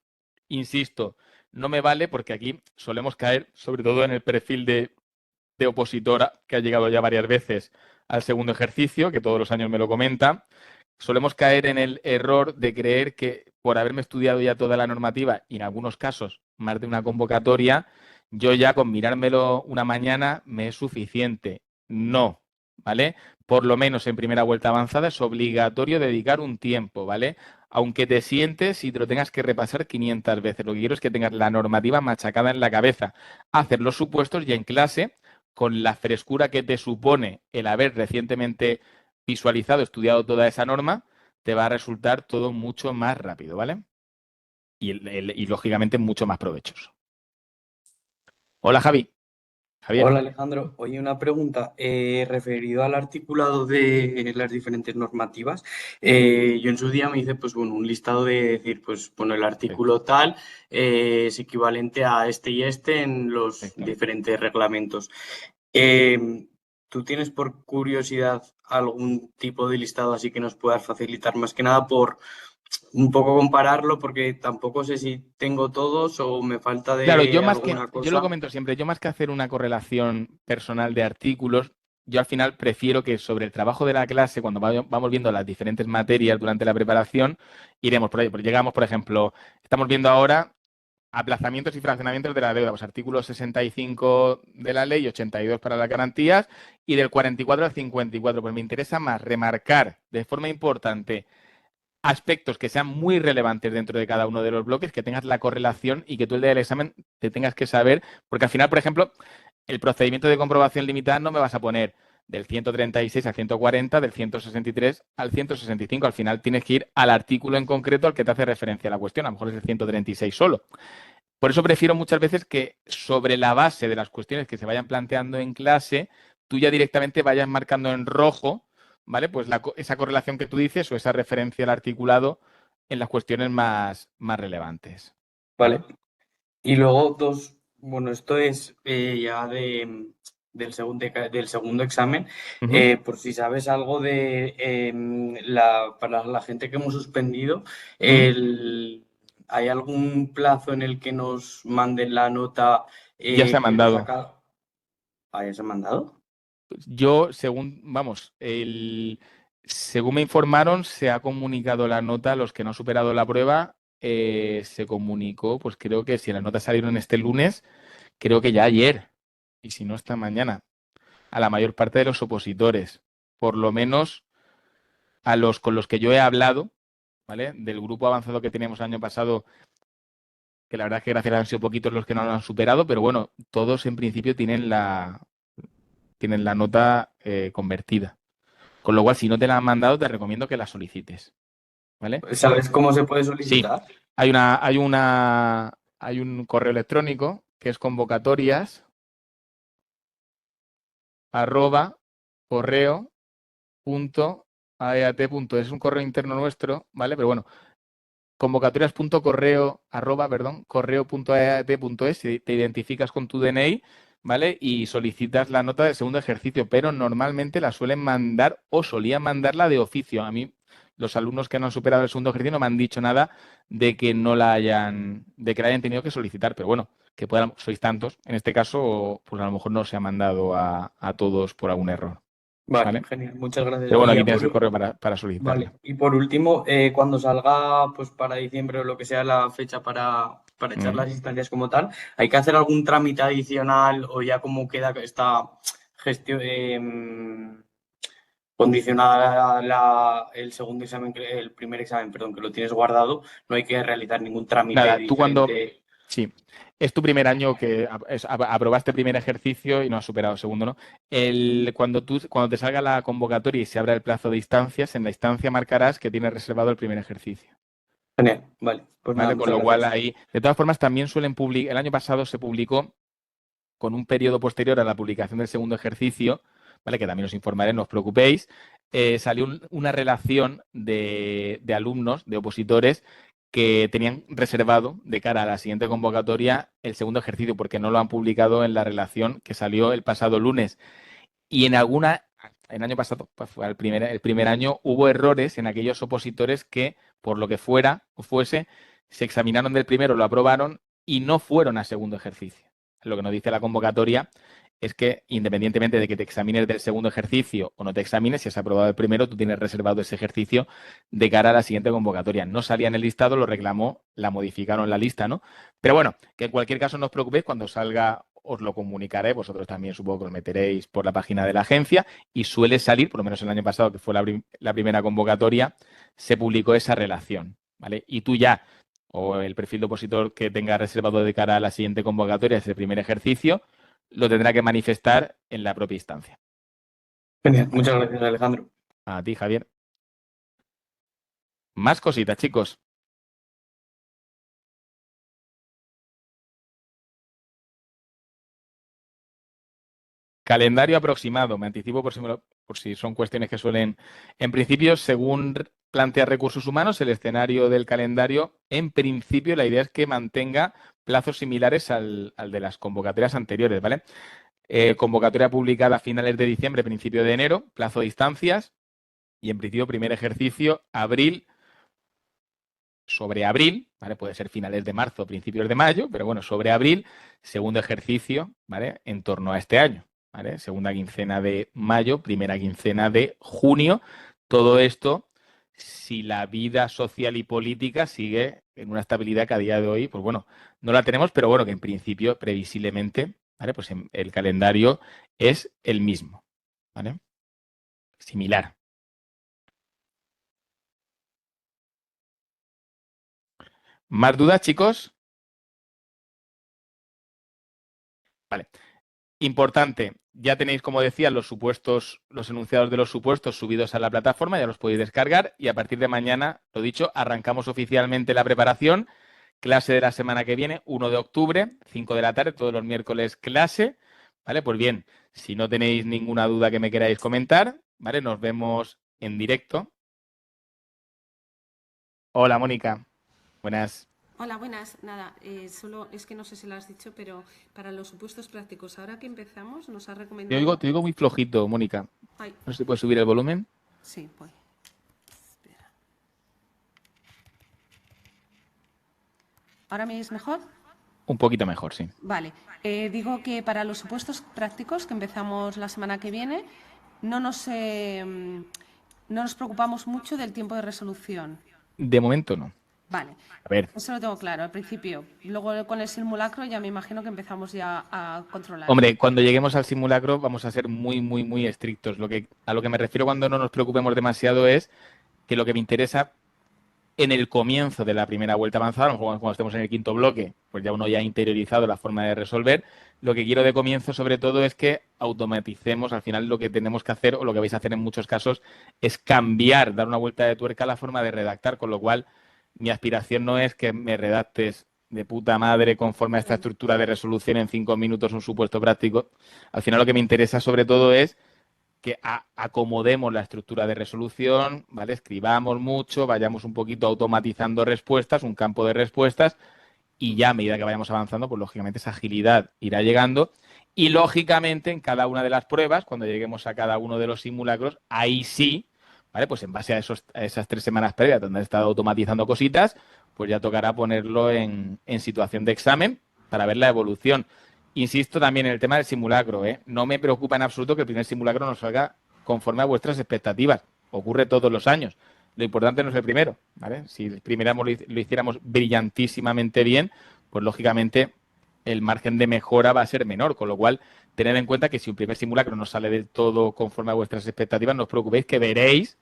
Insisto, no me vale porque aquí solemos caer sobre todo en el perfil de opositora que ha llegado ya varias veces al segundo ejercicio, que todos los años me lo comenta. Solemos caer en el error de creer que por haberme estudiado ya toda la normativa y en algunos casos más de una convocatoria, yo ya con mirármelo una mañana me es suficiente. No, ¿vale? Por lo menos en primera vuelta avanzada es obligatorio dedicar un tiempo, ¿vale? Aunque te sientes y te lo tengas que repasar 500 veces. Lo que quiero es que tengas la normativa machacada en la cabeza. Hacer los supuestos y en clase con la frescura que te supone el haber recientemente visualizado, estudiado toda esa norma, te va a resultar todo mucho más rápido, ¿vale? Y lógicamente mucho más provechoso. Hola, Javi. Javier. Hola Alejandro, oye, una pregunta referido al articulado de las diferentes normativas. Yo en su día me hice, pues bueno, un listado de decir, pues bueno, el artículo tal es equivalente a este y este en los Perfecto. diferentes reglamentos. ¿Tú tienes por curiosidad algún tipo de listado así que nos puedas facilitar? Más que nada por un poco compararlo, porque tampoco sé si tengo todos o me falta Claro, de alguna yo lo cosa. comento siempre, yo más que hacer una correlación personal de artículos, yo al final prefiero que sobre el trabajo de la clase, cuando vamos viendo las diferentes materias durante la preparación, iremos por ahí. Pues llegamos, por ejemplo, estamos viendo ahora aplazamientos y fraccionamientos de la deuda, pues artículo 65 de la ley, 82 para las garantías y del 44 al 54. Pues me interesa más remarcar de forma importante aspectos que sean muy relevantes dentro de cada uno de los bloques, que tengas la correlación y que tú el día del examen te tengas que saber, porque al final, por ejemplo, el procedimiento de comprobación limitada no me vas a poner del 136 al 140, del 163 al 165. Al final tienes que ir al artículo en concreto al que te hace referencia la cuestión. A lo mejor es el 136 solo. Por eso prefiero muchas veces que sobre la base de las cuestiones que se vayan planteando en clase, tú ya directamente vayas marcando en rojo, ¿vale? Pues esa correlación que tú dices o esa referencia al articulado en las cuestiones más relevantes. Vale. Y luego bueno, esto es ya del segundo examen. Por si sabes algo de para la gente que hemos suspendido, ¿hay algún plazo en el que nos manden la nota Ya se ha que hemos mandado. sacado? ¿Ah, ya se ha mandado? Yo, según me informaron, se ha comunicado la nota a los que no han superado la prueba. Se comunicó, pues creo que si las notas salieron este lunes, creo que ya ayer, y si no, esta mañana, a la mayor parte de los opositores, por lo menos a los con los que yo he hablado, ¿vale? Del grupo avanzado que teníamos el año pasado, que la verdad es que gracias a Dios han sido poquitos los que no lo han superado, pero bueno, todos en principio tienen la nota convertida. Con lo cual, si no te la han mandado, te recomiendo que la solicites, ¿vale? ¿Sabes cómo se puede Sí, solicitar? hay un correo electrónico que es convocatorias@correo.aeat.es. Es un correo interno nuestro, ¿vale? Pero bueno, correo.aeat.es, te identificas con tu DNI, ¿vale? Y solicitas la nota del segundo ejercicio, pero normalmente la suelen mandar o solían mandarla de oficio. A mí, los alumnos que no han superado el segundo ejercicio no me han dicho nada de que de que la hayan tenido que solicitar, pero bueno, que sois tantos, en este caso, pues a lo mejor no se ha mandado a todos por algún error. Vale, ¿Vale? genial, muchas gracias. Pero bueno, Y aquí ya tienes el correo para solicitarla. Vale, y por último, cuando salga pues para diciembre o lo que sea la fecha para echar las instancias como tal, ¿hay que hacer algún trámite adicional o ya como queda esta gestión condicionada el segundo examen, el primer examen, perdón, que lo tienes guardado, no hay que realizar ningún trámite Nada, tú diferente? Sí, es tu primer año que aprobaste primer ejercicio y no has superado segundo, ¿no? Cuando te salga la convocatoria y se abra el plazo de instancias, en la instancia marcarás que tienes reservado el primer ejercicio, Genial, vale, pues nada, ¿vale? Con muchas lo cual gracias. ahí, de todas formas, también suelen publicar, el año pasado se publicó con un periodo posterior a la publicación del segundo ejercicio, ¿vale? Que también os informaré, no os preocupéis, salió una relación de alumnos, de opositores, que tenían reservado de cara a la siguiente convocatoria el segundo ejercicio, porque no lo han publicado en la relación que salió el pasado lunes. Y el año pasado, pues fue el primer año, hubo errores en aquellos opositores que, por lo que fuera o fuese, se examinaron del primero, lo aprobaron y no fueron a segundo ejercicio. Lo que nos dice la convocatoria es que, independientemente de que te examines del segundo ejercicio o no te examines, si has aprobado el primero, tú tienes reservado ese ejercicio de cara a la siguiente convocatoria. No salía en el listado, lo reclamó, la modificaron la lista, ¿no? Pero bueno, que en cualquier caso no os preocupéis, cuando salga os lo comunicaré, vosotros también supongo que os meteréis por la página de la agencia y suele salir, por lo menos el año pasado, que fue la primera convocatoria, se publicó esa relación, ¿vale? Y tú ya, o el perfil de opositor que tenga reservado de cara a la siguiente convocatoria, ese primer ejercicio, lo tendrá que manifestar en la propia instancia. Genial, muchas gracias, Alejandro. A ti, Javier. Más cositas, chicos. Calendario aproximado, me anticipo por si son cuestiones que suelen. En principio, según plantea Recursos Humanos, el escenario del calendario, en principio, la idea es que mantenga plazos similares al de las convocatorias anteriores, ¿vale? Convocatoria publicada a finales de diciembre, principio de enero, plazo de instancias y, en principio, primer ejercicio, abril sobre abril, ¿vale? Puede ser finales de marzo, principios de mayo, pero bueno, sobre abril, segundo ejercicio, ¿vale? En torno a este año. ¿Vale? Segunda quincena de mayo, primera quincena de junio. Todo esto si la vida social y política sigue en una estabilidad que a día de hoy, pues bueno, no la tenemos, pero bueno, que en principio, previsiblemente, ¿vale? Pues el calendario es el mismo, ¿vale? Similar. ¿Más dudas, chicos? Vale. Importante, ya tenéis, como decía, los supuestos, los enunciados de los supuestos subidos a la plataforma, ya los podéis descargar y a partir de mañana, lo dicho, arrancamos oficialmente la preparación. Clase de la semana que viene, 1 de octubre, 5 de la tarde, todos los miércoles clase. ¿Vale? Pues bien, si no tenéis ninguna duda que me queráis comentar, ¿vale? Nos vemos en directo. Hola, Mónica. Buenas. Hola, buenas. Nada, solo es que no sé si lo has dicho, pero para los supuestos prácticos, ahora que empezamos, nos ha recomendado... Te oigo muy flojito, Mónica. Ay, No sé si puedes subir el volumen. sí, voy. Espera. ¿Ahora me es mejor? Un poquito mejor, sí. Vale. Digo que para los supuestos prácticos, que empezamos la semana que viene, no nos preocupamos mucho del tiempo de resolución. De momento no. Vale. A ver, Eso lo tengo claro al principio. Luego con el simulacro ya me imagino que empezamos ya a controlar. hombre, cuando lleguemos al simulacro vamos a ser muy, muy, muy estrictos. A lo que me refiero cuando no nos preocupemos demasiado es que lo que me interesa en el comienzo de la primera vuelta avanzada, a lo mejor cuando estemos en el quinto bloque, pues ya uno ya ha interiorizado la forma de resolver. Lo que quiero de comienzo, sobre todo, es que automaticemos. Al final lo que tenemos que hacer, o lo que vais a hacer en muchos casos, es cambiar, dar una vuelta de tuerca a la forma de redactar, con lo cual mi aspiración no es que me redactes de puta madre conforme a esta estructura de resolución en 5 minutos un supuesto práctico. Al final lo que me interesa sobre todo es que acomodemos la estructura de resolución, ¿vale? Escribamos mucho, vayamos un poquito automatizando respuestas, un campo de respuestas, y ya a medida que vayamos avanzando, pues lógicamente esa agilidad irá llegando. Y lógicamente en cada una de las pruebas, cuando lleguemos a cada uno de los simulacros, ahí sí, ¿vale? Pues en base a esas 3 semanas previas donde he estado automatizando cositas, pues ya tocará ponerlo en situación de examen para ver la evolución. Insisto también en el tema del simulacro, ¿eh? No me preocupa en absoluto que el primer simulacro nos salga conforme a vuestras expectativas. Ocurre todos los años. Lo importante no es el primero, ¿vale? Si el primero lo hiciéramos brillantísimamente bien, pues lógicamente el margen de mejora va a ser menor, con lo cual tened en cuenta que si un primer simulacro no sale del todo conforme a vuestras expectativas, no os preocupéis que veréis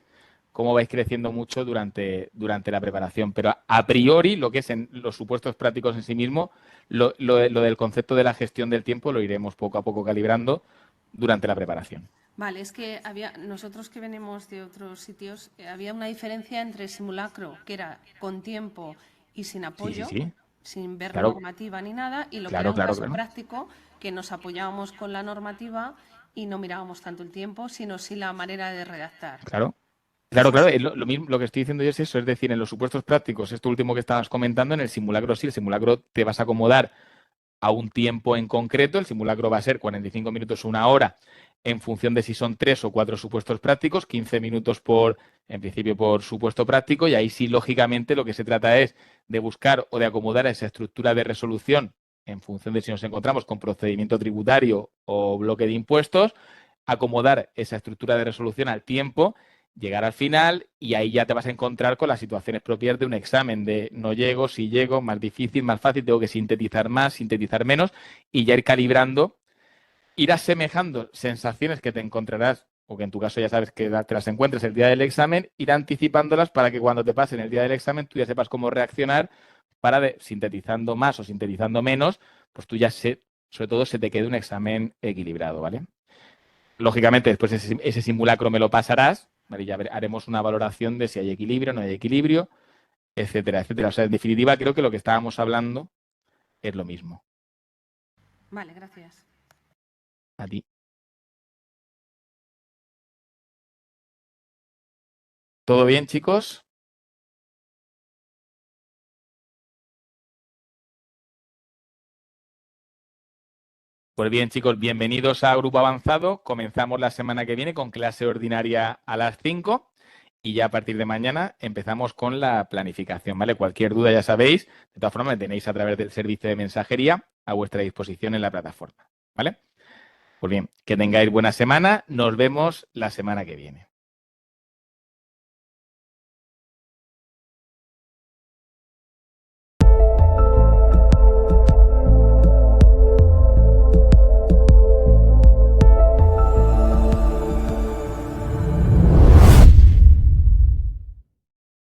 cómo vais creciendo mucho durante la preparación. Pero a priori, lo que es en los supuestos prácticos en sí mismo, lo del concepto de la gestión del tiempo lo iremos poco a poco calibrando durante la preparación. Vale, es que nosotros que venimos de otros sitios, había una diferencia entre simulacro, que era con tiempo y sin apoyo, Sí. sin ver Claro. normativa ni nada, y lo que Claro, era un caso claro. práctico, que nos apoyábamos con la normativa y no mirábamos tanto el tiempo, sino sí la manera de redactar. Claro. Lo mismo, lo que estoy diciendo yo es eso, es decir, en los supuestos prácticos, esto último que estabas comentando, en el simulacro sí, el simulacro te vas a acomodar a un tiempo en concreto, el simulacro va a ser 45 minutos, 1 hora, en función de si son 3 o 4 supuestos prácticos, 15 minutos en principio por supuesto práctico, y ahí sí, lógicamente, lo que se trata es de buscar o de acomodar a esa estructura de resolución en función de si nos encontramos con procedimiento tributario o bloque de impuestos, acomodar esa estructura de resolución al tiempo, llegar al final y ahí ya te vas a encontrar con las situaciones propias de un examen, de no llego, si llego, más difícil, más fácil, tengo que sintetizar más, sintetizar menos y ya ir calibrando, ir asemejando sensaciones que te encontrarás o que en tu caso ya sabes que te las encuentres el día del examen, ir anticipándolas para que cuando te pasen el día del examen tú ya sepas cómo reaccionar para sintetizando más o sintetizando menos, pues tú ya sobre todo se te quede un examen equilibrado, ¿vale? Lógicamente, después ese simulacro me lo pasarás, ¿vale? Y ya haremos una valoración de si hay equilibrio, no hay equilibrio, etcétera, etcétera. O sea, en definitiva, creo que lo que estábamos hablando es lo mismo. Vale, gracias. A ti. ¿Todo bien, chicos? Pues bien, chicos, bienvenidos a Grupo Avanzado. Comenzamos la semana que viene con clase ordinaria a las 5 y ya a partir de mañana empezamos con la planificación, ¿vale? Cualquier duda ya sabéis, de todas formas, me tenéis a través del servicio de mensajería a vuestra disposición en la plataforma, ¿vale? Pues bien, que tengáis buena semana. Nos vemos la semana que viene.